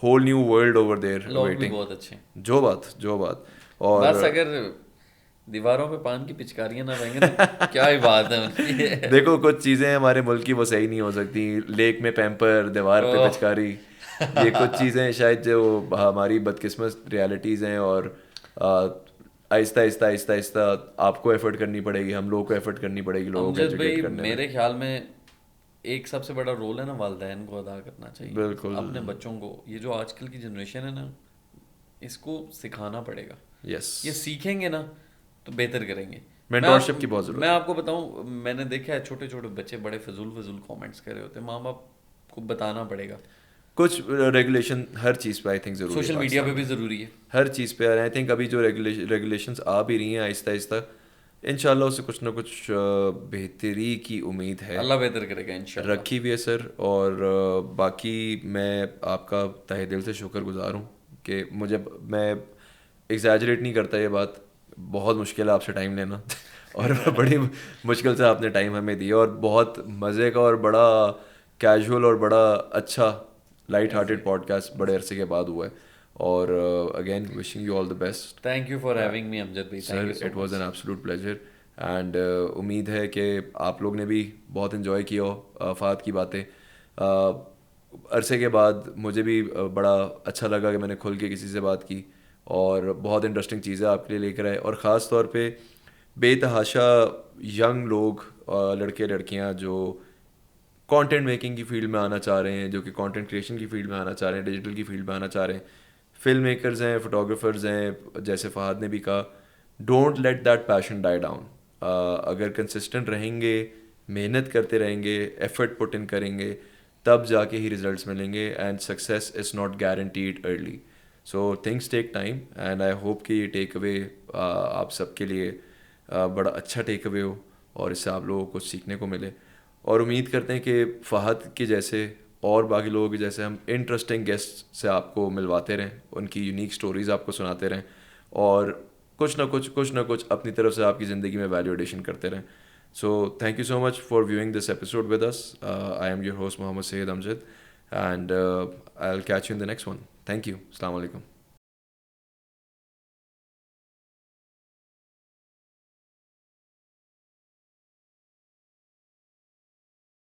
whole new world over there waiting. بہت اچھے. جو بات اور بس اگر دیواروں پہ پان کی پچکاریاں نہ رہیں گے تو کیا ہی بات ہے. دیکھو کچھ چیزیں ہمارے ملک کی وہ صحیح نہیں ہو سکتی, لیک میں پیمپر, دیوار پہ پچکاری, یہ کچھ چیزیں شاید جو ہماری بدقسمت ریالٹیز ہیں, اور آہستہ آہستہ آہستہ آہستہ آپ کو ایفرٹ کرنی پڑے گی, ہم لوگوں کو ایفرٹ کرنی پڑے گی لوگوں کو ایجوکیٹ کرنے میں. میرے خیال میں ایک سب سے بڑا رول ہے نا والدین کو ادا کرنا چاہیے. بالکل اپنے بچوں کو, یہ جو آج کل کی جنریشن ہے نا, اس کو سکھانا پڑے گا. یس, یہ سیکھیں گے نا تو بہتر کریں گے. مینٹورشپ کی بہت ضرورت ہے. میں آپ کو بتاؤں, میں نے دیکھا ہے چھوٹے چھوٹے بچے بڑے فضول کامنٹس کر رہے ہوتے ہیں. ماں باپ کو بتانا پڑے گا. کچھ ریگولیشن ہر چیز پہ آئی تھنک ضروری ہے, سوشل میڈیا پہ بھی ضروری ہے, ہر چیز پہ. آئی تھنک ابھی جو ریگولیشنس آ بھی رہی ہیں آہستہ آہستہ, ان شاء اللہ اسے کچھ نہ کچھ بہتری کی امید ہے. اللہ بہتر کرے گا انشاءاللہ. رکھی ہوئی ہے سر. اور باقی میں آپ کا تہہ دل سے شکر گزار ہوں کہ میں ایگزیجریٹ نہیں کرتا, یہ بات بہت مشکل ہے آپ سے ٹائم لینا, اور بڑی مشکل سے آپ نے ٹائم ہمیں دیا, اور بہت مزے کا اور بڑا کیجول اور بڑا اچھا لائٹ ہارٹیڈ پوڈ کاسٹ بڑے عرصے کے بعد ہوا ہے. اور again wishing you all the best. Thank you for having me Amjad بھائی. Sir it was an absolute pleasure, and امید ہے کہ آپ لوگ نے بھی بہت انجوائے کیا ہو فہد کی باتیں. عرصے کے بعد مجھے بھی بڑا اچھا لگا کہ میں نے کھل کے کسی سے بات کی, اور بہت انٹرسٹنگ چیزیں آپ کے لیے لے کر آئے. اور خاص طور پہ بے تحاشا ینگ لوگ, لڑکے لڑکیاں جو کانٹینٹ میکنگ کی فیلڈ میں آنا چاہ رہے ہیں, جو کہ کانٹینٹ کریشن کی فیلڈ میں آنا چاہ رہے ہیں, ڈیجیٹل کی فیلڈ میں آنا چاہ رہے ہیں, فلم میکرز ہیں, فوٹوگرافرز ہیں, جیسے فہد نے بھی کہا, don't let that passion dye down. اگر کنسسٹنٹ رہیں گے, محنت کرتے رہیں گے, ایفرٹ پٹ ان کریں گے, تب جا کے ہی ریزلٹس ملیں گے. And success is not guaranteed early. So things take time, and I hope کہ یہ ٹیک اوے آپ سب کے لیے بڑا اچھا ٹیک اوے ہو, اور اس سے آپ لوگوں کو کچھ سیکھنے کو ملے. اور امید کرتے ہیں کہ فہد کے جیسے اور باقی لوگوں کے جیسے ہم انٹرسٹنگ گیسٹ سے آپ کو ملواتے رہیں, ان کی یونیک سٹوریز آپ کو سناتے رہیں, اور کچھ نہ کچھ اپنی طرف سے آپ کی زندگی میں ویلیو ایڈیشن کرتے رہیں. So thank you so much for viewing this episode with us. I am your host Muhammad Syed Amjad, and I will catch you in the next one. Thank you. السلام علیکم.